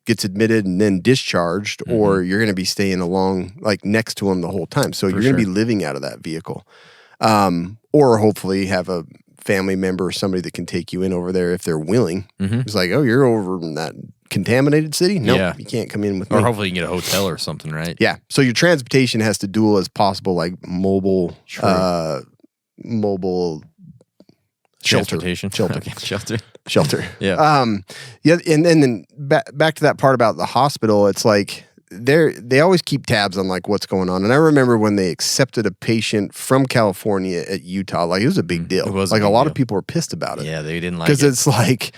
gets admitted and then discharged, or you're going to be staying along like next to them the whole time. So you're going to be living out of that vehicle. Or hopefully have a family member or somebody that can take you in over there if they're willing. It's like, oh, you're over in that contaminated city? Nope, you can't come in with me. Or hopefully you can get a hotel or something, right? Yeah. So your transportation has to dual as possible, like mobile shelter. Okay, shelter. Shelter. Yeah. And then back to that part about the hospital, it's like they always keep tabs on like what's going on. And I remember when they accepted a patient from California at Utah, like it was a big deal. It was like a a big lot deal. of people were pissed about it. Yeah, they didn't like it. Because it's like,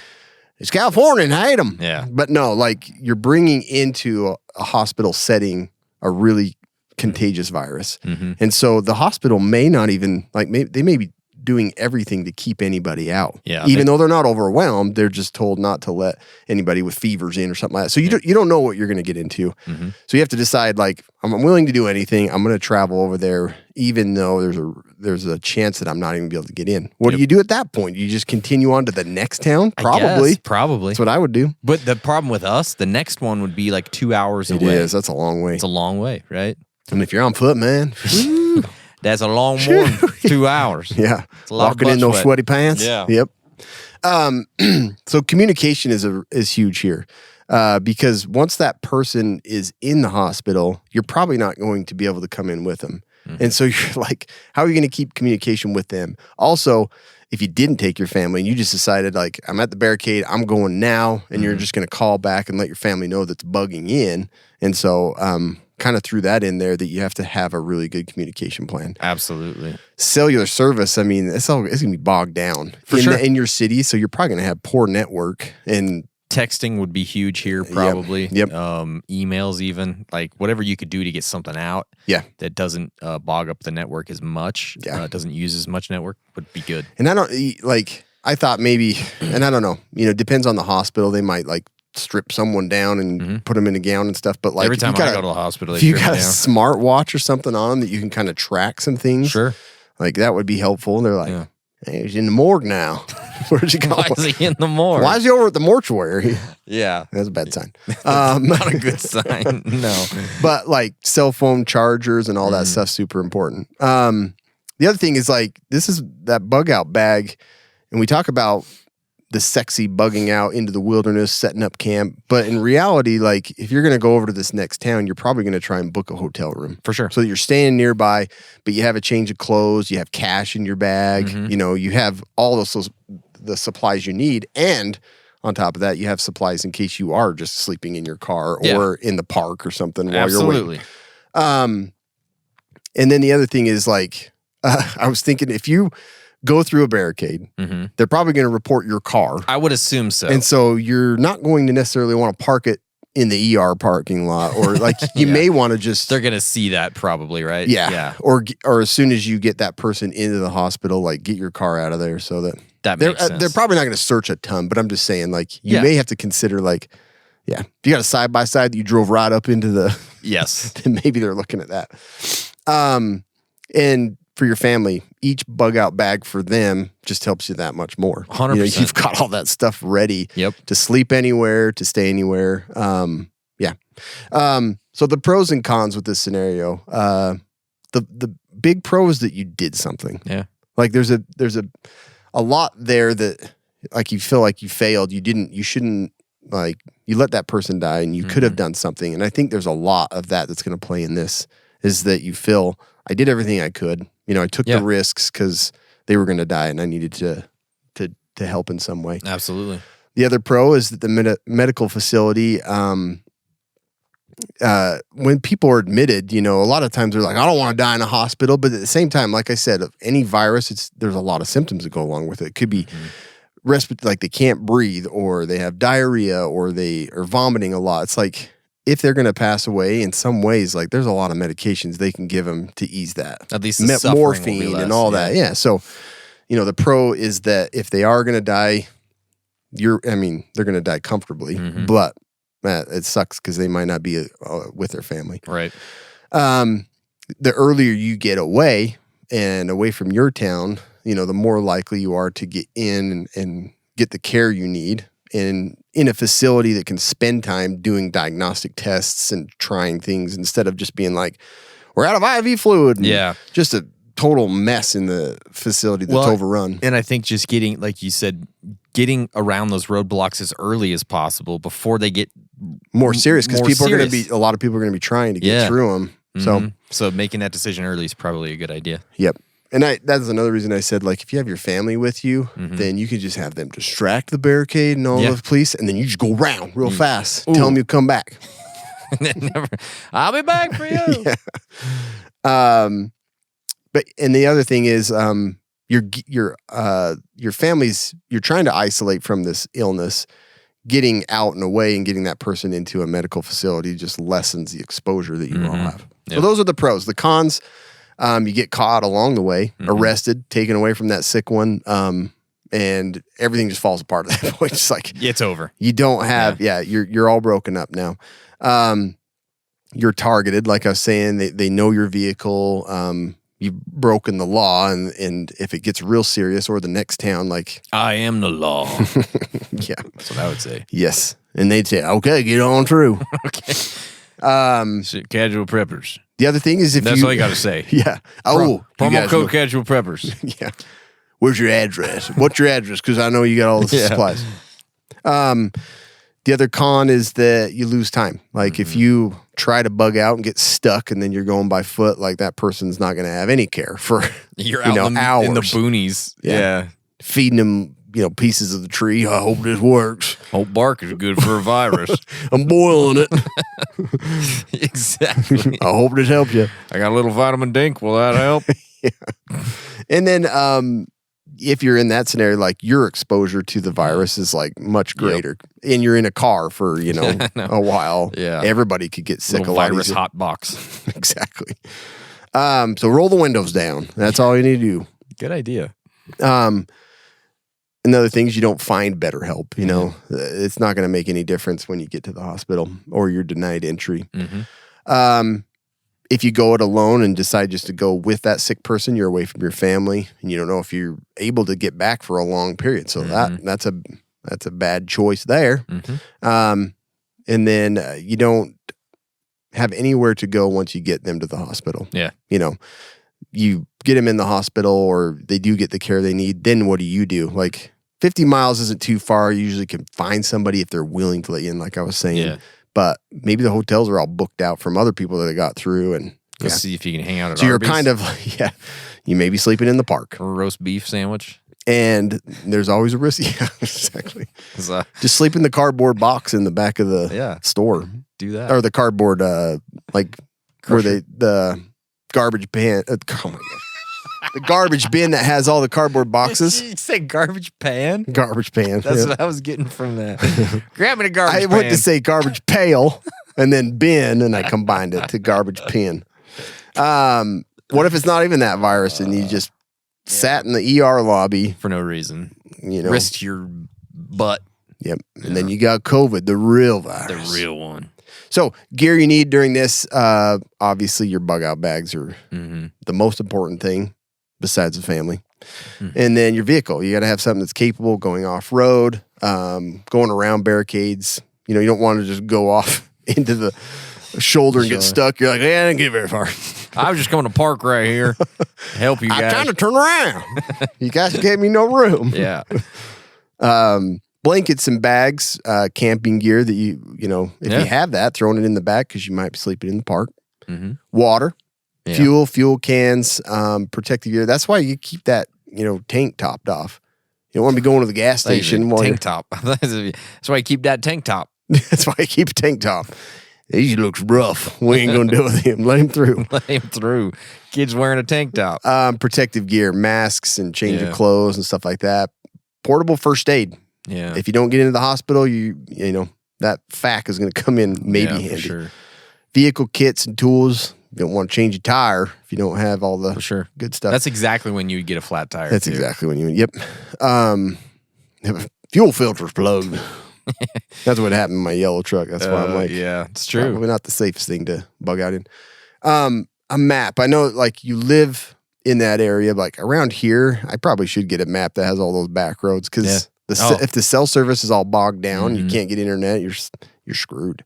it's California and I hate them. Yeah. But no, like you're bringing into a hospital setting a really contagious virus. And so the hospital may not even, like they may be doing everything to keep anybody out. Yeah. Even though they're not overwhelmed, they're just told not to let anybody with fevers in or something like that. So you don't know what you're going to get into. So you have to decide like, I'm willing to do anything. I'm going to travel over there, even though there's a chance that I'm not even be able to get in. What do you do at that point? You just continue on to the next town? Probably. Probably. That's what I would do. But the problem with us, the next one would be like 2 hours It away. is. That's a long way. It's a long way, right? And if you're on foot, man, That's a long more than 2 hours. yeah, It's a lot of walking in butt those sweat. sweaty pants. Yeah. Yep. So communication is huge here, because once that person is in the hospital, you're probably not going to be able to come in with them, and so you're like, how are you going to keep communication with them? Also, if you didn't take your family and you just decided like, I'm at the barricade, I'm going now, and you're just going to call back and let your family know that's bugging in, and so kind of threw that in there that you have to have a really good communication plan. Absolutely. Cellular service, I mean, it's going to be bogged down in your city, so you're probably going to have poor network, and Texting would be huge here, probably. Yep. Emails, even like whatever you could do to get something out. Yeah. That doesn't bog up the network as much. Yeah. Doesn't use as much network would be good. And I thought maybe, and I don't know, depends on the hospital. They might like strip someone down and put them in a gown and stuff. But like Every time if you I got go to the hospital, they if you strip got me a down. smartwatch or something on that you can kind of track some things, Sure. like that would be helpful. And they're like, hey, he's in the morgue now. Where'd you go? Why is he in the morgue? Why is he over at the mortuary? Yeah. That's a bad sign. Not a good sign. No. But like cell phone chargers and all that stuff's super important. The other thing is like, this is that bug out bag. And we talk about the sexy bugging out into the wilderness, setting up camp. But in reality, like if you're going to go over to this next town, you're probably going to try and book a hotel room. For sure. So that you're staying nearby, but you have a change of clothes, you have cash in your bag, you have all those the supplies you need, and on top of that, you have supplies in case you are just sleeping in your car or in the park or something while you're waiting. And then the other thing is like, I was thinking if you go through a barricade, they're probably going to report your car. I would assume so. And so you're not going to necessarily want to park it in the ER parking lot, or like you may want to just. They're going to see that probably, right? Yeah. Or as soon as you get that person into the hospital, like get your car out of there so that makes sense. They're probably not going to search a ton, but I'm just saying like you may have to consider like, if you got a side by side that you drove right up into the. Yes. Then maybe they're looking at that. And for your family, each bug out bag for them just helps you that much more. 100%. You've got all that stuff ready to sleep anywhere, to stay anywhere. So the pros and cons with this scenario, the big pro is that you did something. Yeah. Like there's a lot there that like you feel like you failed. You shouldn't like you let that person die and you could have done something. And I think there's a lot of that's going to play in this is that you feel I did everything I could. I took the risks because they were going to die and I needed to help in some way. Absolutely. The other pro is that the medical facility, when people are admitted, a lot of times they're like, I don't want to die in a hospital. But at the same time, like I said, of any virus, there's a lot of symptoms that go along with it. It could be like they can't breathe or they have diarrhea or they are vomiting a lot. It's like, if they're going to pass away in some ways, like there's a lot of medications they can give them to ease that. At least the suffering will be morphine less, and all that. Yeah. So, the pro is that if they are going to die, they're going to die comfortably, but it sucks because they might not be with their family. Right. The earlier you get away and away from your town, the more likely you are to get in and get the care you need. In a facility that can spend time doing diagnostic tests and trying things instead of just being like, we're out of IV fluid. And just a total mess in the facility that's overrun. And I think just getting, like you said, getting around those roadblocks as early as possible before they get more serious because a lot of people are going to be trying to get through them. So making that decision early is probably a good idea. Yep. And that's another reason I said, like, if you have your family with you, then you can just have them distract the barricade and all the police, and then you just go around real fast. Tell them you come back. I'll be back for you. But the other thing is, your family's you're trying to isolate from this illness. Getting out and away and getting that person into a medical facility just lessens the exposure that you all have. So those are the pros. The cons. You get caught along the way, arrested, taken away from that sick one, and everything just falls apart at that point. It's like it's over. You don't have, you're all broken up now. You're targeted, like I was saying. They know your vehicle. You've broken the law, and if it gets real serious, or the next town, like I am the law. Yeah, that's what I would say. Yes, and they'd say, "Okay, get on through." Okay. Casual preppers. The other thing is that's all you got to say. Yeah. Promo code casual preppers. Yeah. Where's your address? What's your address? Because I know you got all the supplies. The other con is that you lose time. Like if you try to bug out and get stuck, and then you're going by foot, like that person's not going to have any care for you're out hours in the boonies. Yeah. Feeding them. Pieces of the tree. I hope this works. Hope bark is good for a virus. I'm boiling it. Exactly. I hope this helps you. I got a little vitamin dink. Will that help? Yeah. And then if you're in that scenario, like your exposure to the virus is like much greater. Yep. And you're in a car for, a while. Yeah. Everybody could get sick. A virus hot box. Exactly. So roll the windows down. That's all you need to do. Good idea. Another thing is you don't find better help. It's not going to make any difference when you get to the hospital or you're denied entry. If you go it alone and decide just to go with that sick person, you're away from your family and you don't know if you're able to get back for a long period. So that's a bad choice there. And then you don't have anywhere to go once you get them to the hospital. Yeah. You get them in the hospital or they do get the care they need. Then what do? Like 50 miles isn't too far. You usually can find somebody if they're willing to let you in, like I was saying. Yeah. But maybe the hotels are all booked out from other people that got through. And see if you can hang out at so Arby's. you're kind of, you may be sleeping in the park. Or a roast beef sandwich. And there's always a risk. Yeah, exactly. So, Just sleep in the cardboard box in the back of the store. do that. Or the cardboard, like where the garbage pan. Oh my gosh. The garbage bin that has all the cardboard boxes. You say garbage pan? Garbage pan. That's yeah. what I was getting from that. Grab me the garbage I pan. went to say garbage pail and then bin, and I combined it to garbage bin. What if it's not even that virus and you just sat in the ER lobby for no reason. Risked your butt. Yep. And then you got COVID, the real virus. The real one. So gear you need during this, obviously your bug out bags are the most important thing besides the family. And then your vehicle. You got to have something that's capable of going off-road, going around barricades. You don't want to just go off into the shoulder and get stuck. You're like, I didn't get very far. I was just going to park right here. Help you guys. I'm trying to turn around. You guys gave me no room. Yeah. Blankets and bags, camping gear that if you have that, throwing it in the back because you might be sleeping in the park. Water, fuel cans, protective gear. That's why you keep that, tank topped off. You don't want to be going to the gas station. Tank top. That's why you keep that tank top. That's why I keep a tank top. He looks rough. We ain't going to deal with him. Let him through. Let him through. Kid's wearing a tank top. Protective gear, masks and change of clothes and stuff like that. Portable first aid. Yeah. If you don't get into the hospital, you that FAC is going to come in maybe handy. For sure. Vehicle kits and tools. You don't want to change a tire if you don't have all the good stuff. That's exactly when you would get a flat tire. That's exactly when you would. Yep. Fuel filters plugged. That's what happened in my yellow truck. That's why I'm like, yeah, it's true. Probably not the safest thing to bug out in. A map. I know, like, you live in that area, but like around here, I probably should get a map that has all those back roads because if the cell service is all bogged down, you can't get internet. You're screwed.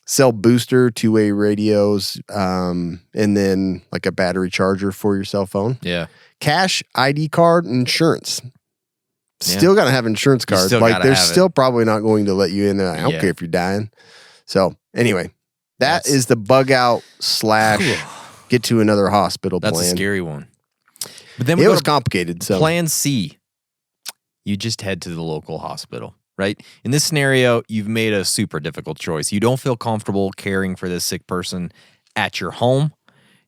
Cell booster, two-way radios, and then like a battery charger for your cell phone. Yeah. Cash, ID card, insurance. Still got to have insurance cards. Like, they're still probably not going to let you in there. I don't care if you're dying. So, anyway, that is the bug out / get to another hospital plan. That's a scary one. But then it was complicated. So, plan C. You just head to the local hospital, right? In this scenario, you've made a super difficult choice. You don't feel comfortable caring for this sick person at your home.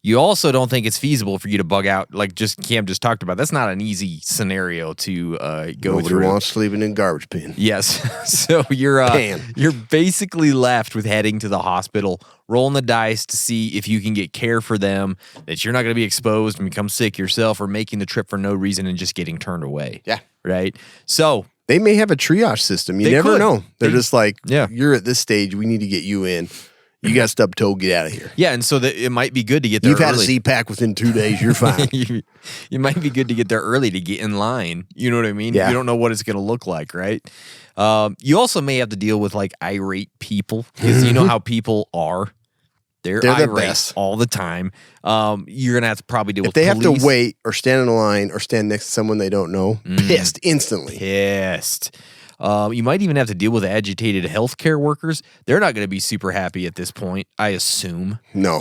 You also don't think it's feasible for you to bug out, like Cam just talked about. That's not an easy scenario to go through. Nobody wants sleeping in garbage bin. Yes. So you're basically left with heading to the hospital, rolling the dice to see if you can get care for them, that you're not going to be exposed and become sick yourself, or making the trip for no reason and just getting turned away. Yeah. Right? So they may have a triage system. You never know. They're just like, yeah, you're at this stage. We need to get you in. You got stubbed toe, get out of here. Yeah, and so it might be good to get there early. You've had a Z-Pack within 2 days, you're fine. You might be good to get there early to get in line. You know what I mean? Yeah. You don't know what it's going to look like, right? You also may have to deal with like irate people, because you know how people are. They're irate the best all the time. You're going to have to probably deal with police. If they have to police. wait or stand in a line or stand next to someone they don't know, pissed instantly. Pissed. You might even have to deal with agitated healthcare workers. They're not going to be super happy at this point, I assume. No.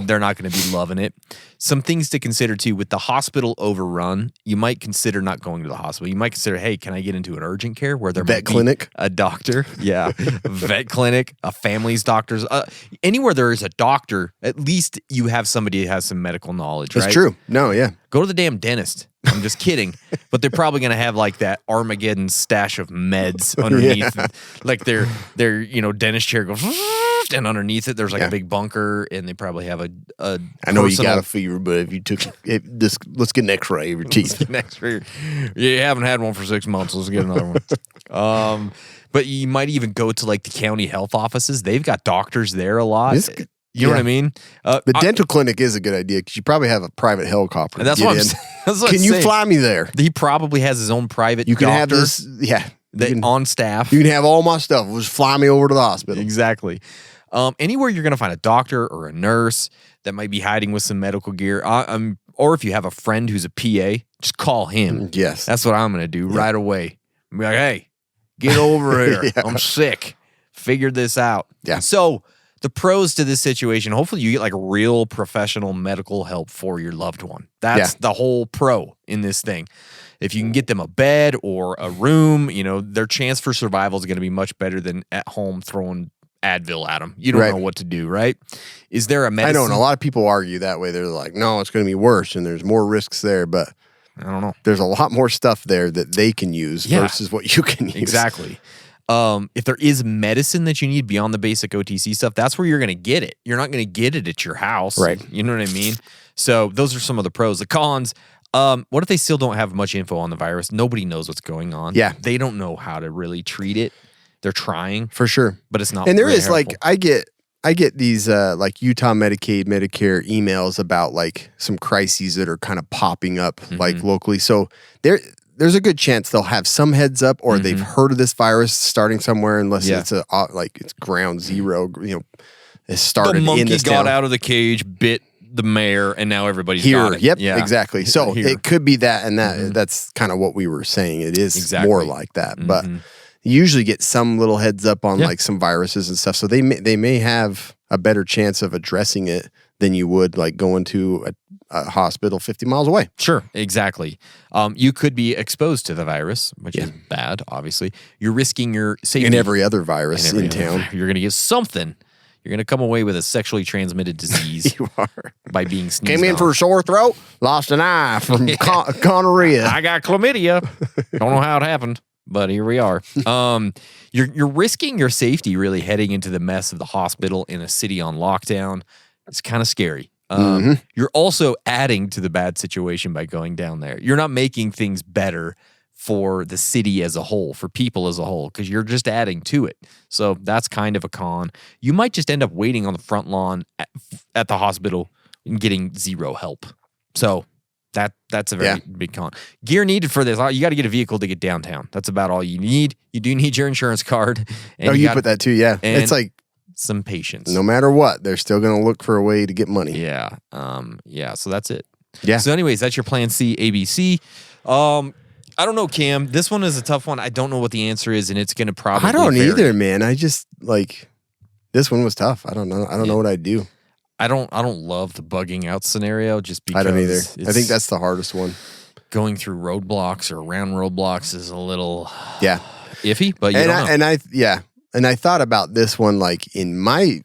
They're not going to be loving it. Some things to consider, too. With the hospital overrun, you might consider not going to the hospital. You might consider, hey, can I get into an urgent care where there might be a doctor? Yeah. Vet clinic, a family's doctor's. Anywhere there is a doctor, at least you have somebody who has some medical knowledge, right? That's true. No, yeah. Go to the damn dentist. I'm just kidding. But they're probably going to have like that Armageddon stash of meds underneath. Yeah. Like their dentist chair goes, and underneath it there's like a big bunker, and they probably have a I know you got a fever, but if you took this, let's get an x-ray of your teeth. You haven't had one for 6 months. Let's get another one. But you might even go to like the county health offices. They've got doctors there a lot. You know what I mean? The dental clinic is a good idea because you probably have a private helicopter. And that's what I'm saying. Can you fly me there? He probably has his own private You can doctor have this, on staff. You can have all my stuff. Just fly me over to the hospital. Exactly. Anywhere you're going to find a doctor or a nurse that might be hiding with some medical gear, or if you have a friend who's a PA, just call him. Yes. That's what I'm going to do right away. Be like, hey, get over here. I'm sick. Figure this out. Yeah. So the pros to this situation, hopefully you get like real professional medical help for your loved one. That's the whole pro in this thing. If you can get them a bed or a room, their chance for survival is going to be much better than at home throwing Advil at them. You don't know what to do, right? Is there a medicine? I don't know. A lot of people argue that way. They're like, no, it's going to be worse and there's more risks there, but I don't know. There's a lot more stuff there that they can use versus what you can use. Exactly. If there is medicine that you need beyond the basic OTC stuff, that's where you're going to get it. You're not going to get it at your house. Right. You know what I mean? So those are some of the pros. The cons, what if they still don't have much info on the virus? Nobody knows what's going on. Yeah. They don't know how to really treat it. They're trying. For sure. But it's not And there really is helpful. I get these like Utah Medicaid, Medicare emails about like some crises that are kind of popping up like locally. So there's a good chance they'll have some heads up or they've heard of this virus starting somewhere unless it's it's ground zero, it started the monkey in this got town. out of the cage, bit the mayor, and now everybody's Here. got it. Yep, Yeah. exactly. So Here. it could be that and that's kind of what we were saying. It is Exactly. more like that. But you usually get some little heads up on like some viruses and stuff. So they may have a better chance of addressing it than you would like going to a hospital 50 miles away. Sure, exactly. You could be exposed to the virus, which is bad, obviously. You're risking your safety. And every other virus in town. You're going to get something. You're going to come away with a sexually transmitted disease You are. by being sneezed Came in on. for a sore throat, lost an eye from gonorrhea. I got chlamydia. Don't know how it happened, but here we are. You're risking your safety really heading into the mess of the hospital in a city on lockdown. It's kind of scary. You're also adding to the bad situation by going down there. You're not making things better for the city as a whole, for people as a whole, because you're just adding to it. So that's kind of a con. You might just end up waiting on the front lawn at the hospital and getting zero help. So that's a very big con. Gear needed for this. You got to get a vehicle to get downtown. That's about all you need. You do need your insurance card. And you put that too, yeah. and It's like some patience. no matter what, they're still going to look for a way to get money. Yeah. So that's it. Yeah. So anyways, that's your plan C, ABC. I don't know, Cam. This one is a tough one. I don't know what the answer is, and it's going to probably I don't vary. either, man. I just like this one was tough. I don't know. I don't know what I'd do. I don't love the bugging out scenario just because I don't either. it's- I think that's the hardest one. going through roadblocks or around roadblocks is a little Yeah. iffy, but you don't know. And I thought about this one like in my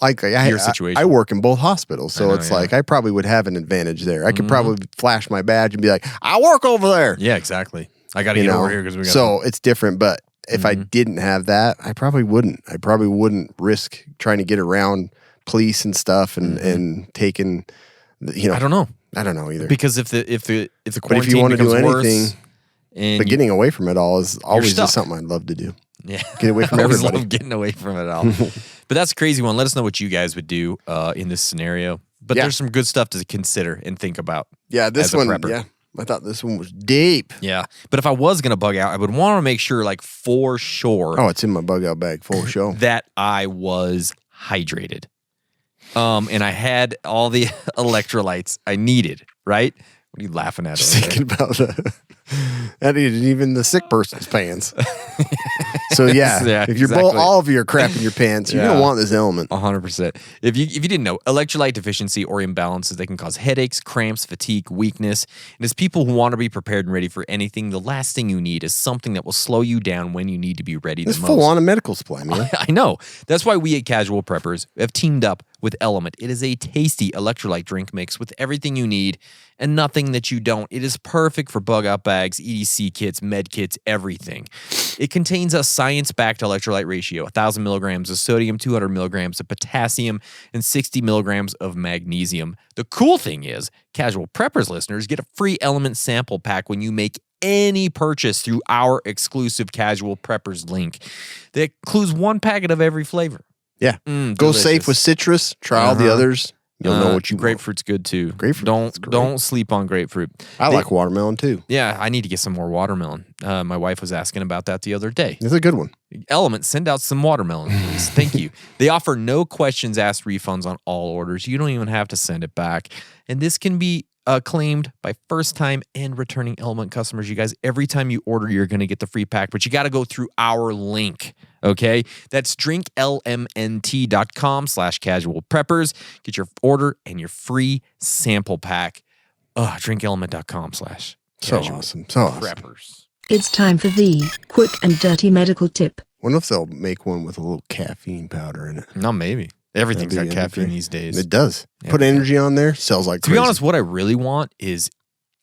Your situation. I work in both hospitals, so I know, it's yeah. like I probably would have an advantage there. I could probably flash my badge and be like, I work over there. Yeah, exactly. I got to get over here because we got So it's different, but if I didn't have that, I probably wouldn't. I probably wouldn't risk trying to get around police and stuff and taking. I don't know. I don't know either. Because if the But if quarantine you want to do becomes worse, anything, and but getting away from it all is always stuck. just something I'd love to do. yeah, Get away from I always everybody. love getting away from it all. But that's a crazy one. Let us know what you guys would do in this scenario. But Yeah. there's some good stuff to consider and think about. Yeah, this as a one. prepper. Yeah, I thought this one was deep. Yeah. But if I was going to bug out, I would want to make sure, like, for sure, Oh, it's in my bug out bag, full show. that I was hydrated. And I had all the electrolytes I needed, right? What are you laughing at? Just over there? thinking about that isn't even the sick person's pants. So Yeah, if you're exactly. all of your crap in your pants, you're Yeah. gonna want this element. 100%. If you didn't know, electrolyte deficiency or imbalances, they can cause headaches, cramps, fatigue, weakness. And as people who want to be prepared and ready for anything, the last thing you need is something that will slow you down when you need to be ready It's the most. full on a medical supply, man. I know. That's why we at Casual Preppers have teamed up with Element. It is a tasty electrolyte drink mix with everything you need and nothing that you don't. It is perfect for bug out bags, EDC kits, med kits, everything. It contains a science-backed electrolyte ratio, 1,000 milligrams of sodium, 200 milligrams of potassium, and 60 milligrams of magnesium. The cool thing is, Casual Preppers listeners get a free Element sample pack when you make any purchase through our exclusive Casual Preppers link. That includes one packet of every flavor. Yeah. Go Delicious. safe with citrus. Try all the others. You'll know what you want. Grapefruit's good too. Grapefruit, that's great. Don't sleep on grapefruit. I like watermelon too. Yeah, I need to get some more watermelon. My wife was asking about that the other day. It's a good one. Element, send out some watermelon, please. Thank you. They offer no questions asked refunds on all orders. You don't even have to send it back. And this can be claimed by first-time and returning Element customers. You guys, every time you order, you're going to get the free pack, but you got to go through our link. Okay, that's drinklmnt.com/casualpreppers. Get your order and your free sample pack. Drinkelement.com/casualpreppers. So awesome. So awesome. It's time for the quick and dirty medical tip. Wonder if they'll make one with a little caffeine powder in it. No, maybe. Everything's got That'd be caffeine energy. these days. It does. Put energy on there, sells like To crazy. be honest, what I really want is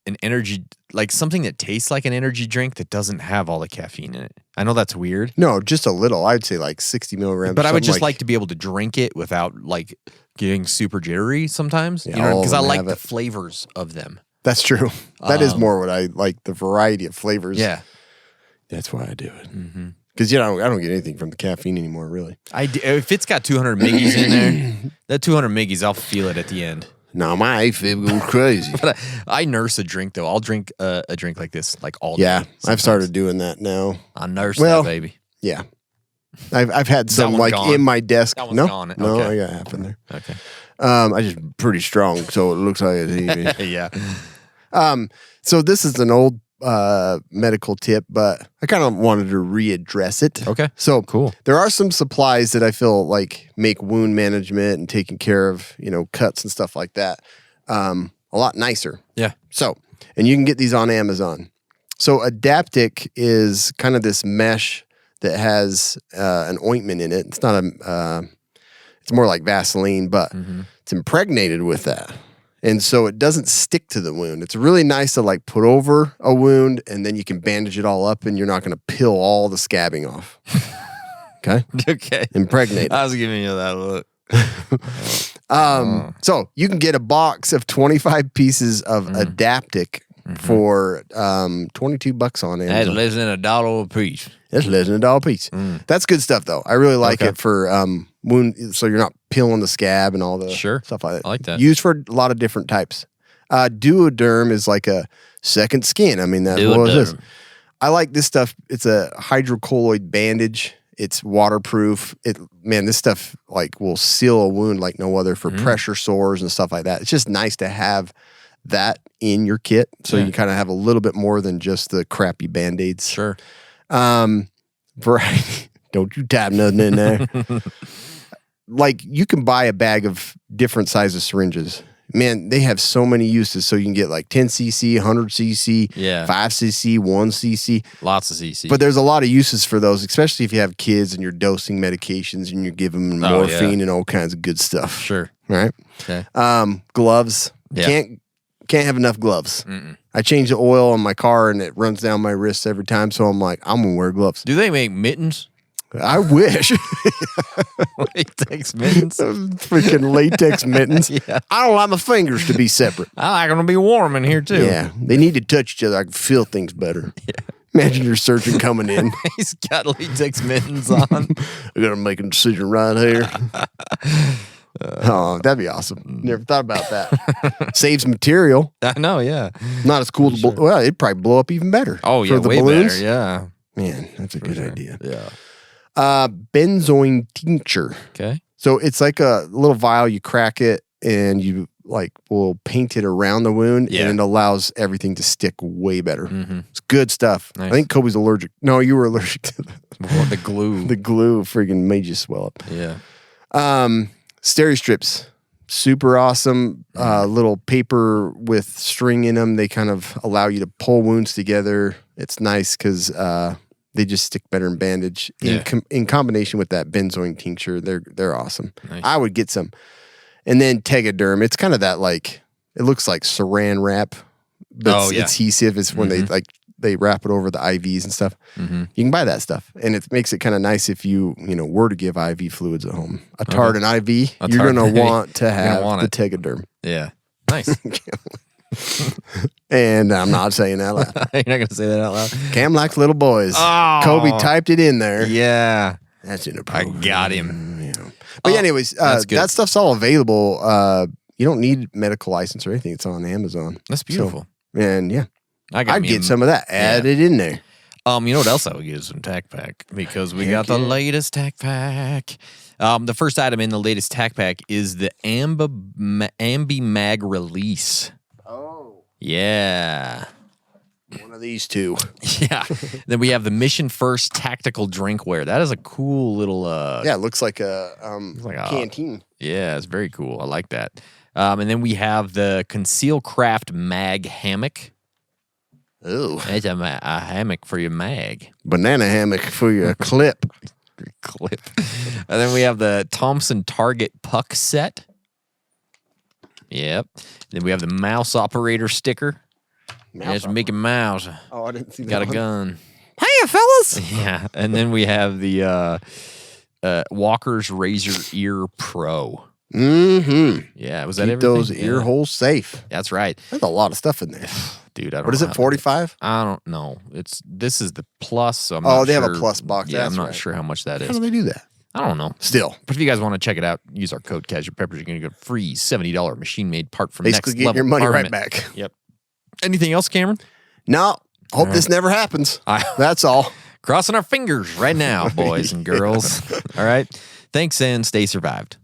an energy, like something that tastes like an energy drink that doesn't have all the caffeine in it. I know that's weird. No, just a little. I'd say like 60 milligrams. But I would something just like to be able to drink it without like getting super jittery sometimes. Yeah, You know, all of because I them like have the it. flavors of them. That's true. That is more what I like, the variety of flavors. Yeah. That's why I do it. Because, I don't get anything from the caffeine anymore, really. If it's got 200 miggies in there, that 200 miggies, I'll feel it at the end. No, my AFib goes crazy. But I nurse a drink, though. I'll drink a drink like this, like all day. Yeah, I've sometimes. started doing that now. I nurse Well, that baby. Yeah. I've had that some one like gone? in my desk. That one's No, gone. no, Okay. I got half in there. Okay. I just pretty strong, so it looks like it's heavy. Yeah. So this is an old medical tip, but I kind of wanted to readdress it. Okay. So Cool. there are some supplies that I feel like make wound management and taking care of, cuts and stuff like that a lot nicer. Yeah. So, and you can get these on Amazon. So Adaptic is kind of this mesh that has an ointment in it. It's not it's more like Vaseline, but it's impregnated with that. And so it doesn't stick to the wound. It's really nice to like put over a wound and then you can bandage it all up and you're not going to peel all the scabbing off. Okay? Okay. Impregnated. I was giving you that look. So you can get a box of 25 pieces of Adaptic for $22 on That's Amazon. less than $1 a piece. That's less than $1 piece. That's good stuff, though. I really like Okay. it for wound, so you're not peeling the scab and all the Sure. stuff like that. I like that. Used for a lot of different types. Duoderm is like a second skin. I mean, that's what it is. Duoderm. I like this stuff. It's a hydrocolloid bandage. It's waterproof. This stuff like will seal a wound like no other for pressure sores and stuff like that. It's just nice to have that in your kit, so you kind of have a little bit more than just the crappy Band-Aids. Sure. Variety. Don't you tap nothing in there. Like you can buy a bag of different sizes syringes. Man, they have so many uses. So you can get like 10 cc, 100 cc, Yeah. 5 cc, 1 cc. Lots of CC. But there's a lot of uses for those, especially if you have kids and you're dosing medications and you're giving them Oh, morphine and all kinds of good stuff. Sure. Right? Okay. Gloves. Yeah. Can't have enough gloves. I change the oil on my car and it runs down my wrists every time. So I'm like, I'm gonna wear gloves. Do they make mittens? I wish. Latex mittens? Freaking latex mittens. Yeah. I don't like my fingers to be separate. I like them to be warm in here, too. Yeah. They need to touch each other. I can feel things better. Imagine your surgeon coming in. He's got latex mittens on. I gotta make a decision right here. Oh, that'd be awesome. Never thought about that. Saves material. I know, yeah. Not as cool to blow. Well, it'd probably blow up even better. Oh, yeah, for the way balloons. better, yeah. Man, that's a good idea. Yeah. Benzoin tincture. Okay. So it's like a little vial. You crack it and you like will paint it around the wound, Yeah. and it allows everything to stick way better. Mm-hmm. It's good stuff. Nice. I think Kobe's allergic. No, you were allergic to The glue. the glue. Friggin' made you swell up. Yeah. Steri strips, super awesome. Little paper with string in them. They kind of allow you to pull wounds together. It's nice because they just stick better in bandage. Yeah. In combination with that benzoin tincture, they're awesome. Nice. I would get some. And then Tegaderm, it's kind of that like, it looks like saran wrap, but Oh, it's yeah. adhesive. It's when they wrap it over the IVs and stuff. Mm-hmm. You can buy that stuff, and it makes it kind of nice if you were to give IV fluids at home. A tart and IV, you're tart gonna and IV. want to have want the it. Tegaderm. Yeah. Nice. And I'm not saying that loud. You're not going to say that out loud? Cam likes little boys. Oh. Kobe typed it in there. Yeah. That's I inappropriate. got him. But anyways, that's good. that stuff's all available. You don't need medical license or anything. It's on Amazon. That's beautiful. So, and yeah, I I'd get some of that. Add it in there. You know what else I would get is some tack pack because we got the latest tack pack. The first item in the latest tack pack is the Ambi Mag Release. Oh. Yeah. One of these two. Yeah. Then we have the Mission First Tactical Drinkware. That is a cool little. Yeah, it looks like a canteen. Yeah, it's very cool. I like that. And then we have the Conceal Craft Mag Hammock. Ooh. It's a hammock for your mag. Banana hammock for your clip. Clip. And then we have the Thompson Target Puck Set. Yep. Then we have the Mouse Operator sticker. It's Mickey Mouse. Oh, I didn't see that. Got a one. gun. Hey, fellas. Yeah. And then we have the Walker's Razor Ear Pro. Mm-hmm. Yeah. Was that Keep everything? those ear holes safe. That's right. There's a lot of stuff in there. Dude, I don't What is know it, how- 45? I don't know. This is the plus. So I'm not They have a sure- plus box. Yeah, That's I'm not right. sure how much that How is. do they do that? I don't know. Still. But if you guys want to check it out, use our code Casual Peppers. You're going to get a free $70 machine-made part from Basically Next getting Level your money right Armament. back. Yep. Anything else, Cameron? No. Hope this never happens. That's all. Crossing our fingers right now, boys and girls. All right. Thanks and stay survived.